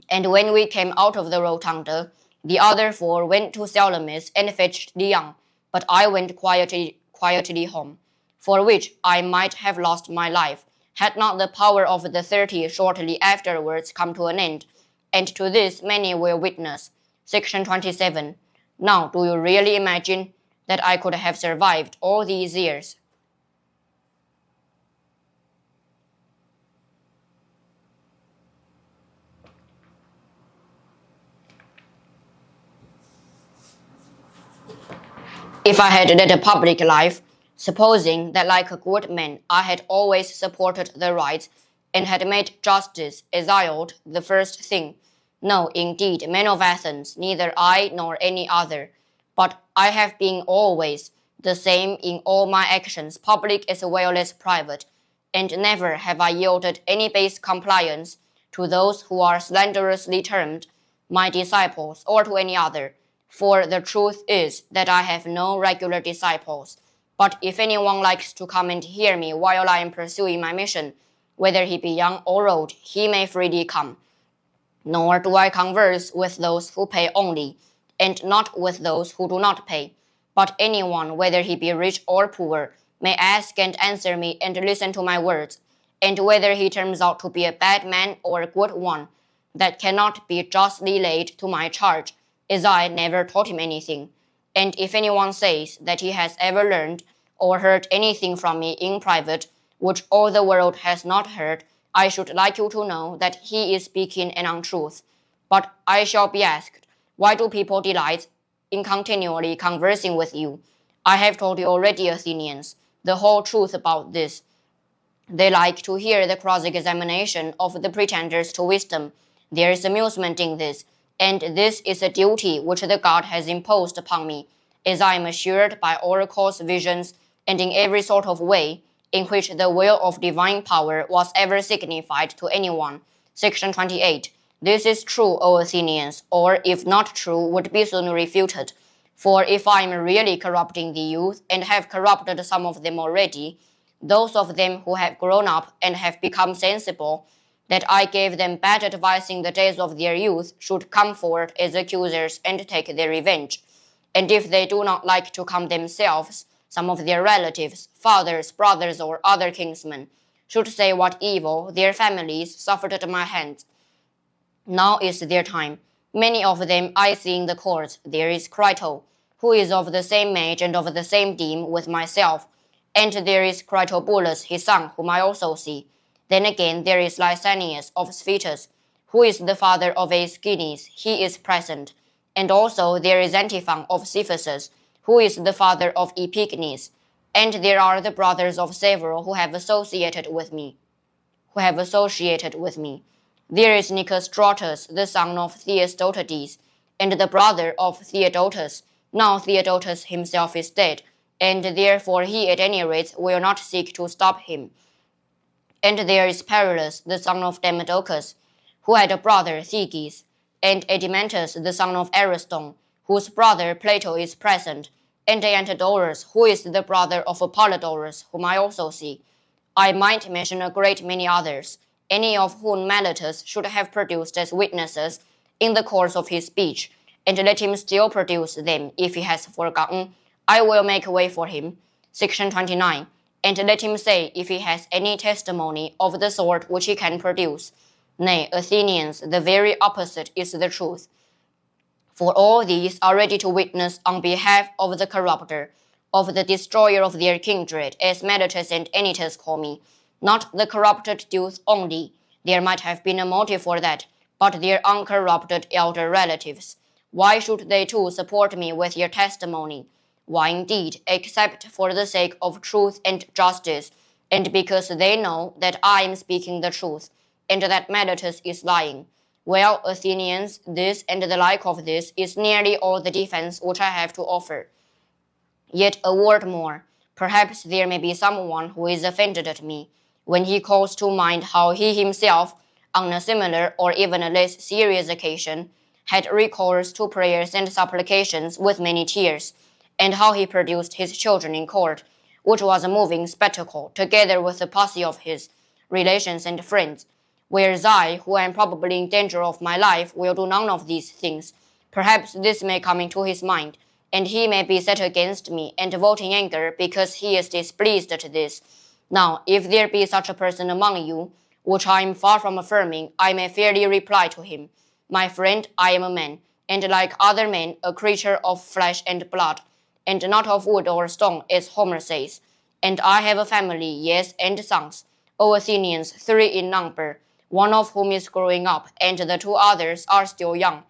And when we came out of the rotunda, the other 4 went to Salamis and fetched Leon, but I went quietly home, for which I might have lost my life, had not the power of the 30 shortly afterwards come to an end, and to this many will witness. Section 27. Now, do you really imagine that I could have survived all these years? If I had led a public life, supposing that like a good man I had always supported the right, and had made justice as I ought the first thing. No, indeed, men of Athens, neither I nor any other, but I have been always the same in all my actions, public as well as private, and never have I yielded any base compliance to those who are slanderously termed my disciples, or to any other. For the truth is that I have no regular disciples. But if anyone likes to come and hear me while I am pursuing my mission, whether he be young or old, he may freely come. Nor do I converse with those who pay only, and not with those who do not pay. But anyone, whether he be rich or poor, may ask and answer me and listen to my words, and whether he turns out to be a bad man or a good one, that cannot be justly laid to my charge, as I never taught him anything. And if anyone says that he has ever learned or heard anything from me in private, which all the world has not heard, I should like you to know that he is speaking an untruth. But I shall be asked, why do people delight in continually conversing with you? I have told you already, Athenians, the whole truth about this. They like to hear the cross-examination of the pretenders to wisdom. There is amusement in this, and this is a duty which the God has imposed upon me, as I am assured by oracles, visions, and in every sort of way in which the will of divine power was ever signified to anyone. Section 28. This is true, O Athenians, or if not true, would be soon refuted. For if I am really corrupting the youth, and have corrupted some of them already, those of them who have grown up and have become sensible that I gave them bad advice in the days of their youth should come forward as accusers and take their revenge. And if they do not like to come themselves, some of their relatives, fathers, brothers, or other kinsmen, should say what evil their families suffered at my hands. Now is their time. Many of them I see in the court. There is Crito, who is of the same age and of the same deme with myself, and there is Critobulus his son, whom I also see. Then again there is Lysanias of Sphetus, who is the father of Aeschines, he is present. And also there is Antiphon of Cephasus, who is the father of Epignes. And there are the brothers of several who have associated with me. There is Nicostratus, the son of Theodotides, and the brother of Theodotus. Now Theodotus himself is dead, and therefore he at any rate will not seek to stop him. And there is Perillus, the son of Demodocus, who had a brother Theges, and Adimantus, the son of Ariston, whose brother Plato is present, and Antidorus, who is the brother of Apollodorus, whom I also see. I might mention a great many others, any of whom Meletus should have produced as witnesses in the course of his speech, and let him still produce them if he has forgotten. I will make way for him. Section 29. And let him say if he has any testimony of the sort which he can produce. Nay, Athenians, the very opposite is the truth. For all these are ready to witness on behalf of the corrupter, of the destroyer of their kindred, as Meletus and Anytus call me. Not the corrupted youth only, there might have been a motive for that, but their uncorrupted elder relatives. Why should they too support me with their testimony? Why indeed, except for the sake of truth and justice, and because they know that I am speaking the truth, and that Meletus is lying. Well, Athenians, this and the like of this is nearly all the defense which I have to offer. Yet a word more. Perhaps there may be someone who is offended at me, when he calls to mind how he himself, on a similar or even a less serious occasion, had recourse to prayers and supplications with many tears, and how he produced his children in court, which was a moving spectacle, together with a posse of his relations and friends. Whereas I, who am probably in danger of my life, will do none of these things. Perhaps this may come into his mind, and he may be set against me and vote in anger because he is displeased at this. Now, if there be such a person among you, which I am far from affirming, I may fairly reply to him, my friend, I am a man, and like other men, a creature of flesh and blood, and not of wood or stone, as Homer says. And I have a family, yes, and sons, O Athenians, 3 in number, one of whom is growing up, and the 2 others are still young.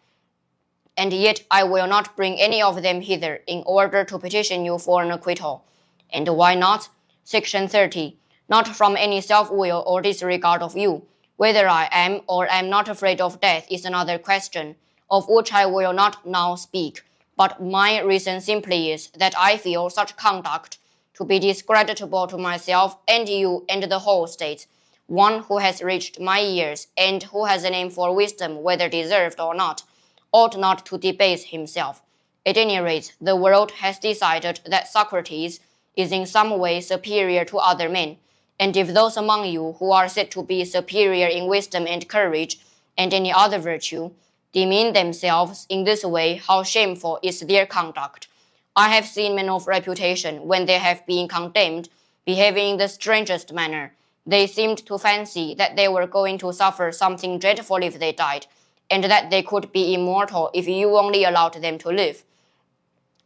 And yet I will not bring any of them hither in order to petition you for an acquittal. And why not? Section 30. Not from any self-will or disregard of you. Whether I am or am not afraid of death is another question, of which I will not now speak. But my reason simply is that I feel such conduct to be discreditable to myself and you and the whole state. One who has reached my years, and who has a name for wisdom, whether deserved or not, ought not to debase himself. At any rate, the world has decided that Socrates is in some way superior to other men, and if those among you who are said to be superior in wisdom and courage and any other virtue demean themselves in this way, how shameful is their conduct. I have seen men of reputation, when they have been condemned, behaving in the strangest manner. They seemed to fancy that they were going to suffer something dreadful if they died, and that they could be immortal if you only allowed them to live.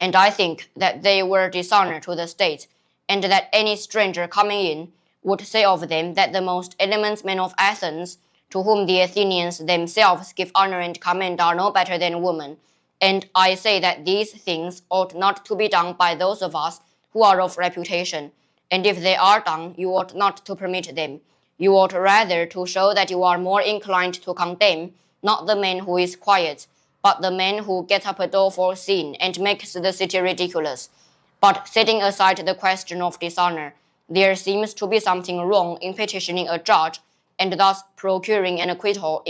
and I think that they were dishonor to the state, and that any stranger coming in would say of them that the most eminent men of Athens, to whom the Athenians themselves give honor and commend, are no better than women. And I say that these things ought not to be done by those of us who are of reputation, and if they are done, you ought not to permit them. You ought rather to show that you are more inclined to condemn, not the man who is quiet, but the man who gets up a doleful sin and makes the city ridiculous. But setting aside the question of dishonor, there seems to be something wrong in petitioning a judge and thus procuring an acquittal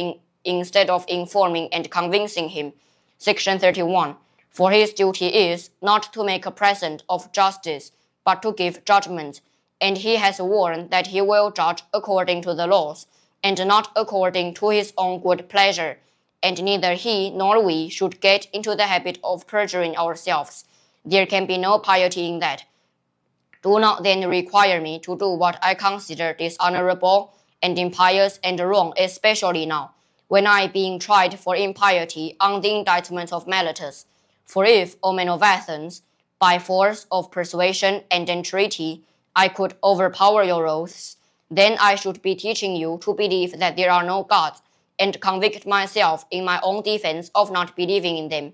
instead of informing and convincing him. Section 31. For his duty is not to make a present of justice, but to give judgment, and he has sworn that he will judge according to the laws, and not according to his own good pleasure, and neither he nor we should get into the habit of perjuring ourselves. There can be no piety in that. Do not then require me to do what I consider dishonorable and impious and wrong, especially now, when I being tried for impiety on the indictment of Meletus. For if, O men of Athens, by force of persuasion and entreaty, I could overpower your oaths, then I should be teaching you to believe that there are no gods, and convict myself in my own defense of not believing in them.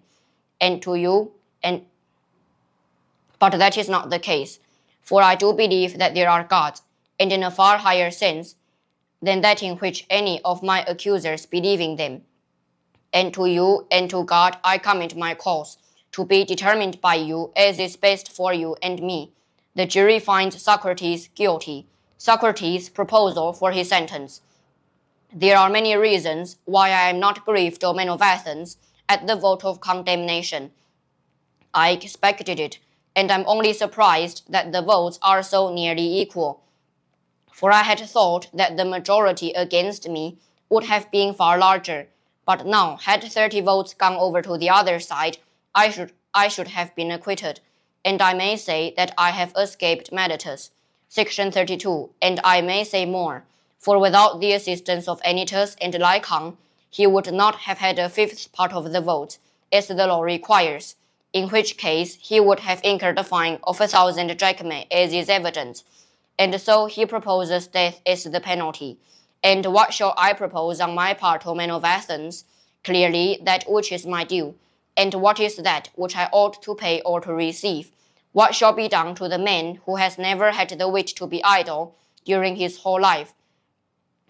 And to you, but that is not the case, for I do believe that there are gods, and in a far higher sense than that in which any of my accusers believe in them. And to you and to God I commit my cause, to be determined by you as is best for you and me. The jury finds Socrates guilty. Socrates' proposal for his sentence. There are many reasons why I am not grieved, O men of Athens, at the vote of condemnation. I expected it, and am only surprised that the votes are so nearly equal. For I had thought that the majority against me would have been far larger, but now, had 30 votes gone over to the other side, I should have been acquitted, and I may say that I have escaped Meletus. Section 32, and I may say more, for without the assistance of Anytus and Lycon, he would not have had a fifth part of the vote, as the law requires, in which case he would have incurred a fine of 1,000 drachmae, as is evident. And so he proposes death as the penalty. And what shall I propose on my part, O men of Athens? Clearly that which is my due. And what is that which I ought to pay or to receive? What shall be done to the man who has never had the wit to be idle during his whole life,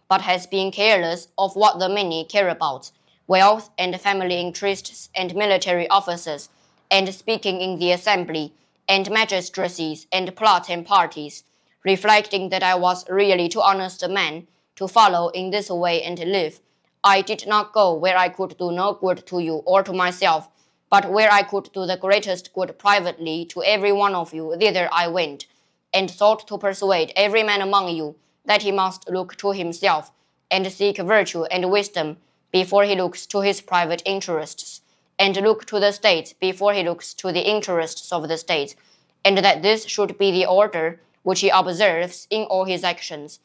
but has been careless of what the many care about, wealth and family interests and military officers, and speaking in the assembly, and magistracies, and plots and parties, reflecting that I was really too honest a man to follow in this way and live. I did not go where I could do no good to you or to myself, but where I could do the greatest good privately to every one of you, thither I went, and sought to persuade every man among you that he must look to himself, and seek virtue and wisdom before he looks to his private interests, and look to the state before he looks to the interests of the state, and that this should be the order which he observes in all his actions.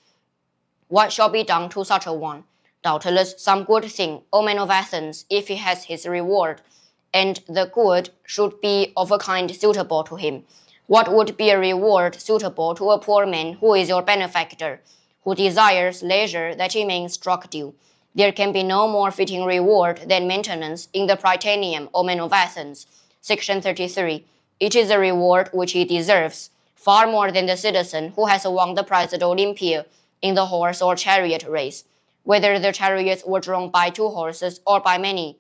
What shall be done to such a one? Doubtless some good thing, O men of Athens, if he has his reward, and the good should be of a kind suitable to him. What would be a reward suitable to a poor man who is your benefactor, who desires leisure that he may instruct you? There can be no more fitting reward than maintenance in the Prytaneum, O men of Athens. Section 33. It is a reward which he deserves, far more than the citizen who has won the prize at Olympia in the horse or chariot race, whether the chariots were drawn by 2 horses or by many.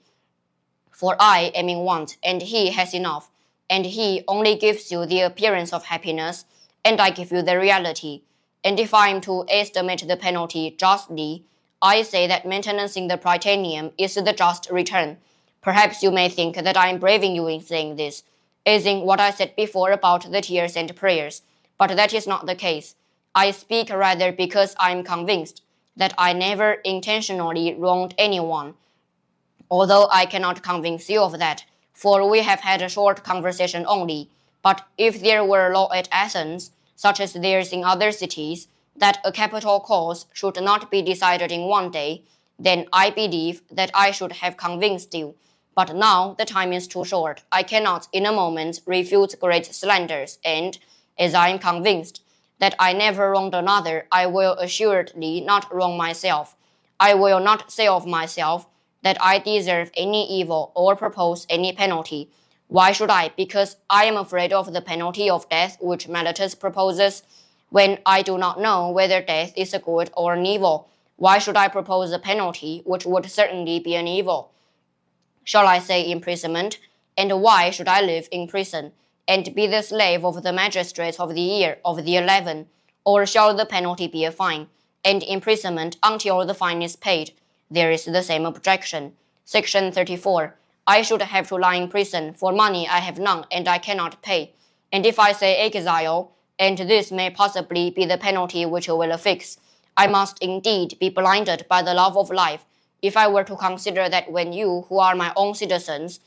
For I am in want, and he has enough, and he only gives you the appearance of happiness, and I give you the reality. And if I am to estimate the penalty justly, I say that maintenance in the Prytaneum is the just return. Perhaps you may think that I am braving you in saying this, as in what I said before about the tears and prayers, but that is not the case. I speak rather because I am convinced that I never intentionally wronged anyone, although I cannot convince you of that, for we have had a short conversation only. But if there were a law at Athens, such as there is in other cities, that a capital cause should not be decided in one day, then I believe that I should have convinced you. But now the time is too short. I cannot in a moment refute great slanders, and, as I am convinced that I never wronged another, I will assuredly not wrong myself. I will not say of myself that I deserve any evil or propose any penalty. Why should I? Because I am afraid of the penalty of death which Meletus proposes, when I do not know whether death is a good or an evil. Why should I propose a penalty which would certainly be an evil? Shall I say imprisonment? And why should I live in prison, and be the slave of the magistrates of the year of the 11? Or shall the penalty be a fine, and imprisonment until the fine is paid? There is the same objection. Section 34. I should have to lie in prison for money I have none and I cannot pay. And if I say exile, and this may possibly be the penalty which you will affix, I must indeed be blinded by the love of life, if I were to consider that when you, who are my own citizens,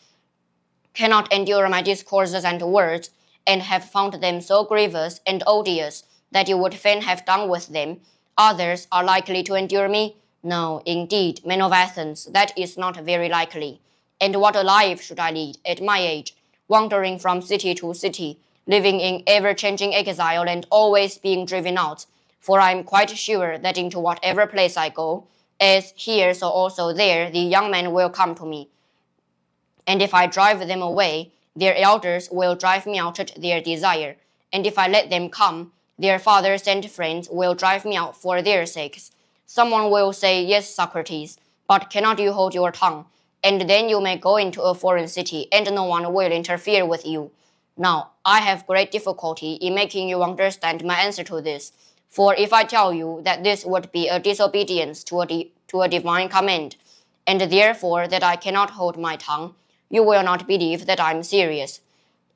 cannot endure my discourses and words, and have found them so grievous and odious that you would fain have done with them, others are likely to endure me? No, indeed, men of Athens, that is not very likely. And what a life should I lead at my age, wandering from city to city, living in ever-changing exile and always being driven out, for I am quite sure that into whatever place I go, as here so also there, the young men will come to me. And if I drive them away, their elders will drive me out at their desire. And if I let them come, their fathers and friends will drive me out for their sakes. Someone will say, Yes, Socrates, but cannot you hold your tongue? And then you may go into a foreign city, and no one will interfere with you. Now, I have great difficulty in making you understand my answer to this. For if I tell you that this would be a disobedience to a divine command, and therefore that I cannot hold my tongue, you will not believe that I am serious.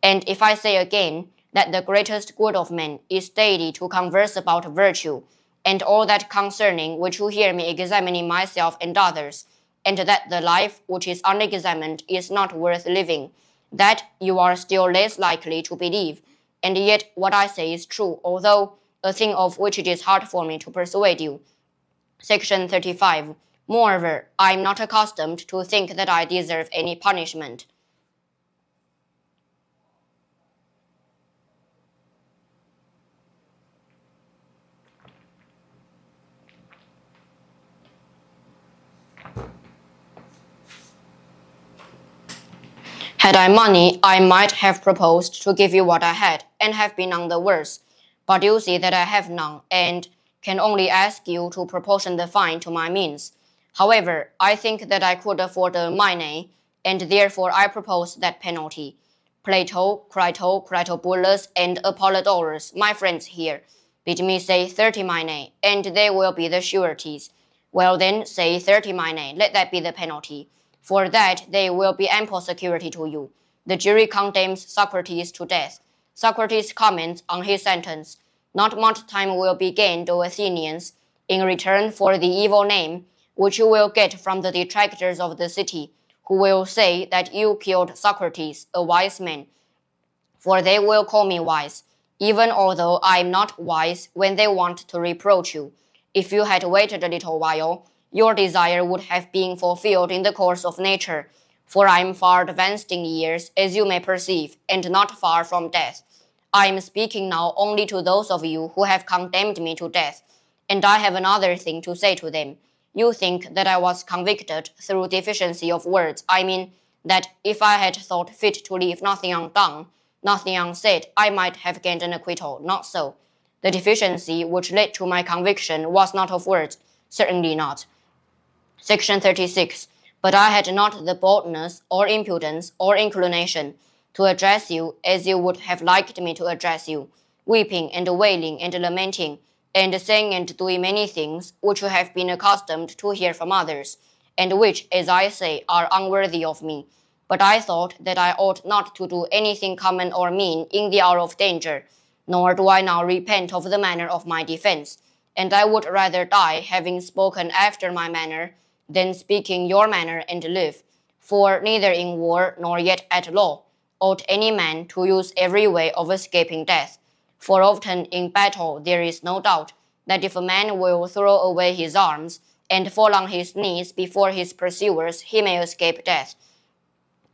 And if I say again that the greatest good of men is daily to converse about virtue, and all that concerning which you hear me examining myself and others, and that the life which is unexamined is not worth living, that you are still less likely to believe, and yet what I say is true, although a thing of which it is hard for me to persuade you. Section 35. Moreover, I am not accustomed to think that I deserve any punishment. Had I money, I might have proposed to give you what I had, and have been none the worse. But you see that I have none, and can only ask you to proportion the fine to my means. However, I think that I could afford a minae, and therefore I propose that penalty. Plato, Crito, Critobulus, and Apollodorus, my friends here, bid me say 30 minae, and they will be the sureties. Well then, say 30 minae, let that be the penalty. For that they will be ample security to you. The jury condemns Socrates to death. Socrates comments on his sentence. Not much time will be gained, O Athenians, in return for the evil name which you will get from the detractors of the city, who will say that you killed Socrates, a wise man. For they will call me wise, even although I am not wise when they want to reproach you. If you had waited a little while, your desire would have been fulfilled in the course of nature, for I am far advanced in years, as you may perceive, and not far from death. I am speaking now only to those of you who have condemned me to death, and I have another thing to say to them. You think that I was convicted through deficiency of words. I mean that if I had thought fit to leave nothing undone, nothing unsaid, I might have gained an acquittal. Not so. The deficiency which led to my conviction was not of words, certainly not. Section 36. But I had not the boldness or impudence or inclination to address you as you would have liked me to address you, weeping and wailing and lamenting, and saying and doing many things which you have been accustomed to hear from others, and which, as I say, are unworthy of me. But I thought that I ought not to do anything common or mean in the hour of danger, nor do I now repent of the manner of my defense, and I would rather die having spoken after my manner than speaking your manner and live. For neither in war nor yet at law ought any man to use every way of escaping death. For often in battle there is no doubt that if a man will throw away his arms and fall on his knees before his pursuers, he may escape death.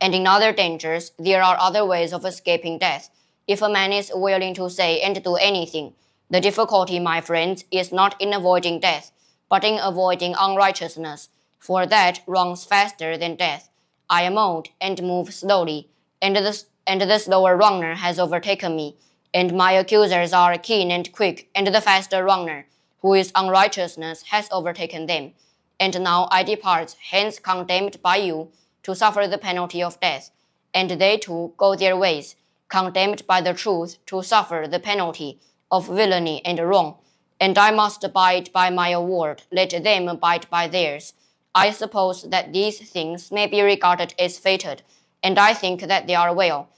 And in other dangers, there are other ways of escaping death. If a man is willing to say and do anything, the difficulty, my friends, is not in avoiding death, but in avoiding unrighteousness, for that runs faster than death. I am old and move slowly, and the slower runner has overtaken me, and my accusers are keen and quick, and the faster runner, who is unrighteousness, has overtaken them. And now I depart, hence condemned by you, to suffer the penalty of death, and they too go their ways, condemned by the truth to suffer the penalty of villainy and wrong. And I must abide by my award, let them abide by theirs. I suppose that these things may be regarded as fated, and I think that they are well.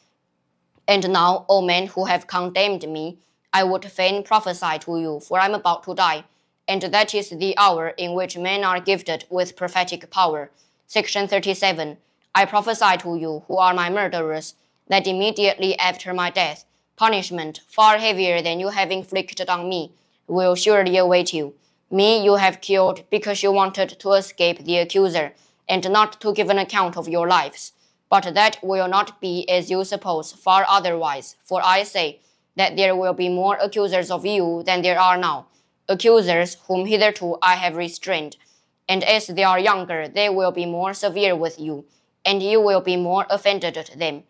And now, O men who have condemned me, I would fain prophesy to you, for I am about to die, and that is the hour in which men are gifted with prophetic power. Section 37. I prophesy to you, who are my murderers, that immediately after my death, punishment far heavier than you have inflicted on me will surely await you. Me you have killed because you wanted to escape the accuser, and not to give an account of your lives. But that will not be as you suppose, far otherwise, for I say that there will be more accusers of you than there are now, accusers whom hitherto I have restrained. And as they are younger, they will be more severe with you, and you will be more offended at them.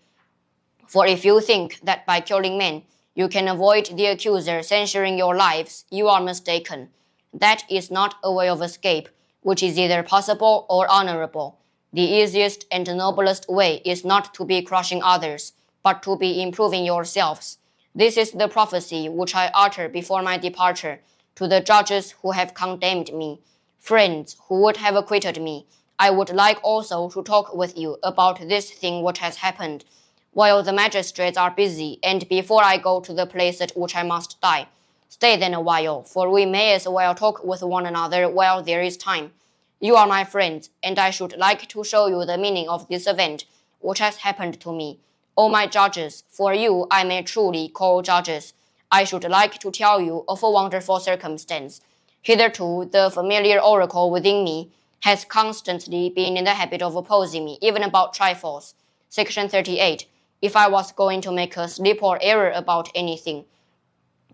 For if you think that by killing men you can avoid the accuser censuring your lives, you are mistaken. That is not a way of escape, which is either possible or honorable. The easiest and noblest way is not to be crushing others, but to be improving yourselves. This is the prophecy which I utter before my departure to the judges who have condemned me. Friends who would have acquitted me, I would like also to talk with you about this thing which has happened, while the magistrates are busy, and before I go to the place at which I must die. Stay then a while, for we may as well talk with one another while there is time. You are my friends, and I should like to show you the meaning of this event which has happened to me. O my judges, for you I may truly call judges, I should like to tell you of a wonderful circumstance. Hitherto, the familiar oracle within me has constantly been in the habit of opposing me, even about trifles. Section 38. If I was going to make a slip or error about anything.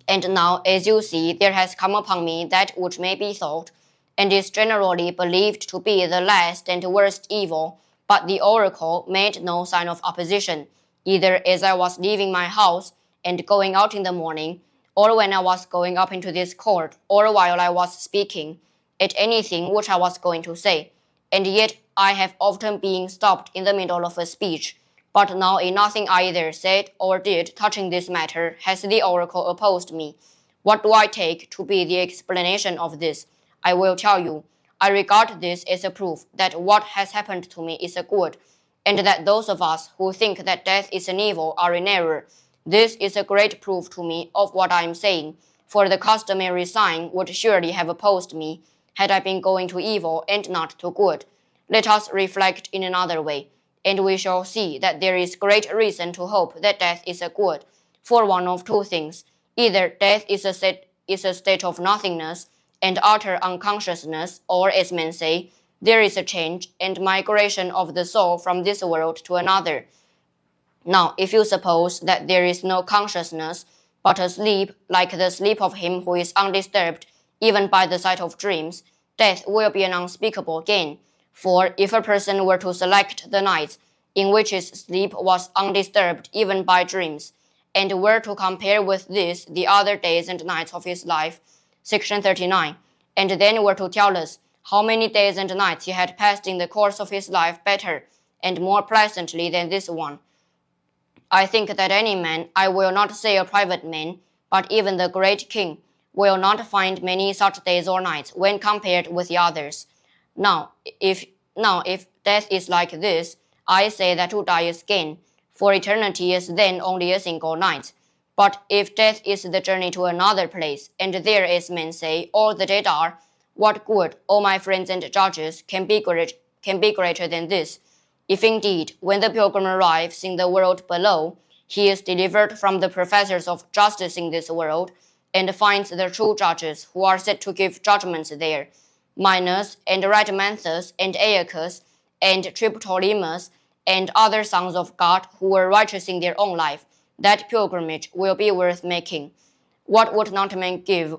And now, as you see, there has come upon me that which may be thought, and is generally believed to be the last and worst evil, but the oracle made no sign of opposition, either as I was leaving my house and going out in the morning, or when I was going up into this court, or while I was speaking, at anything which I was going to say. And yet I have often been stopped in the middle of a speech, but now in nothing I either said or did touching this matter has the oracle opposed me. What do I take to be the explanation of this? I will tell you. I regard this as a proof that what has happened to me is a good, and that those of us who think that death is an evil are in error. This is a great proof to me of what I am saying, for the customary sign would surely have opposed me, had I been going to evil and not to good. Let us reflect in another way, and we shall see that there is great reason to hope that death is a good, for one of two things. Either death is a state of nothingness and utter unconsciousness, or, as men say, there is a change and migration of the soul from this world to another. Now, if you suppose that there is no consciousness, but a sleep like the sleep of him who is undisturbed even by the sight of dreams, death will be an unspeakable gain. For if a person were to select the nights in which his sleep was undisturbed even by dreams, and were to compare with this the other days and nights of his life, Section 39, and then were to tell us how many days and nights he had passed in the course of his life better and more pleasantly than this one, I think that any man, I will not say a private man, but even the great king, will not find many such days or nights when compared with the others. Now, if death is like this, I say that to die is gain, for eternity is then only a single night. But if death is the journey to another place, and there, as men say, all the dead are, what good, O my friends and judges, can be greater than this? If indeed, when the pilgrim arrives in the world below, he is delivered from the professors of justice in this world, and finds the true judges who are set to give judgments there, Minos and Rhadamanthus and Aeacus and Triptolemus and other sons of God who were righteous in their own life, that pilgrimage will be worth making. What would not man give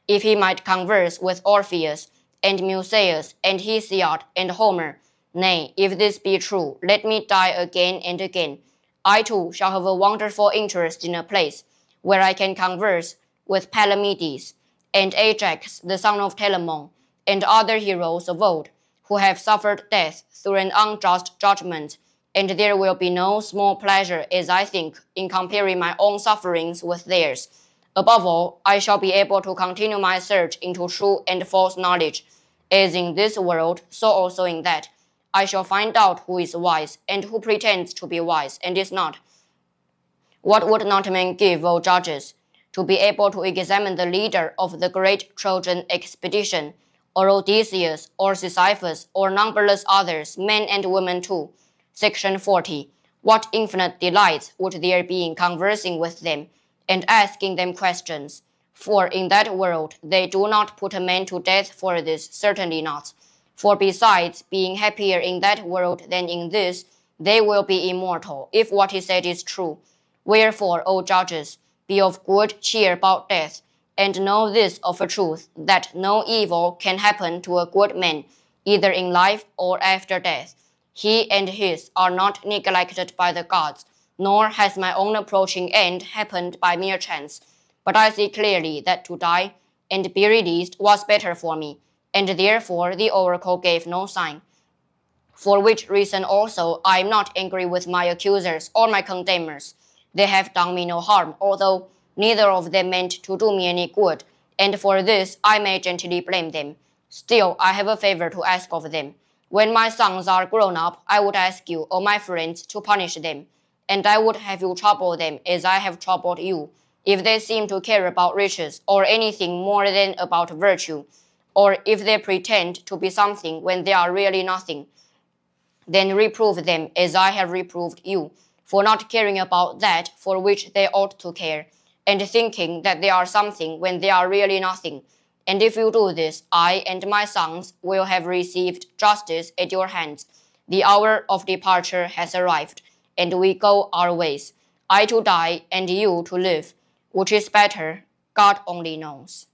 if he might converse with Orpheus, and Musaeus, and Hesiod, and Homer? Nay, if this be true, let me die again and again. I too shall have a wonderful interest in a place where I can converse with Palamedes, and Ajax, the son of Telamon, and other heroes of old, who have suffered death through an unjust judgment, and there will be no small pleasure, as I think, in comparing my own sufferings with theirs. Above all, I shall be able to continue my search into true and false knowledge, as in this world, so also in that. I shall find out who is wise, and who pretends to be wise, and is not. What would not man give, O judges, to be able to examine the leader of the great Trojan expedition, or Odysseus, or Sisyphus, or numberless others, men and women too? Section 40. What infinite delights would there be in conversing with them, and asking them questions? For in that world they do not put a man to death for this, certainly not. For besides being happier in that world than in this, they will be immortal, if what is said is true. Wherefore, O judges, be of good cheer about death, and know this of a truth, that no evil can happen to a good man, either in life or after death. He and his are not neglected by the gods, nor has my own approaching end happened by mere chance. But I see clearly that to die and be released was better for me, and therefore the oracle gave no sign. For which reason also I am not angry with my accusers or my condemners. They have done me no harm, although neither of them meant to do me any good, and for this I may gently blame them. Still, I have a favor to ask of them. When my sons are grown up, I would ask you, O my friends, to punish them, and I would have you trouble them as I have troubled you, if they seem to care about riches or anything more than about virtue, or if they pretend to be something when they are really nothing. Then reprove them as I have reproved you, for not caring about that for which they ought to care, and thinking that they are something when they are really nothing. And if you do this, I and my sons will have received justice at your hands. The hour of departure has arrived, and we go our ways, I to die and you to live. Which is better, God only knows.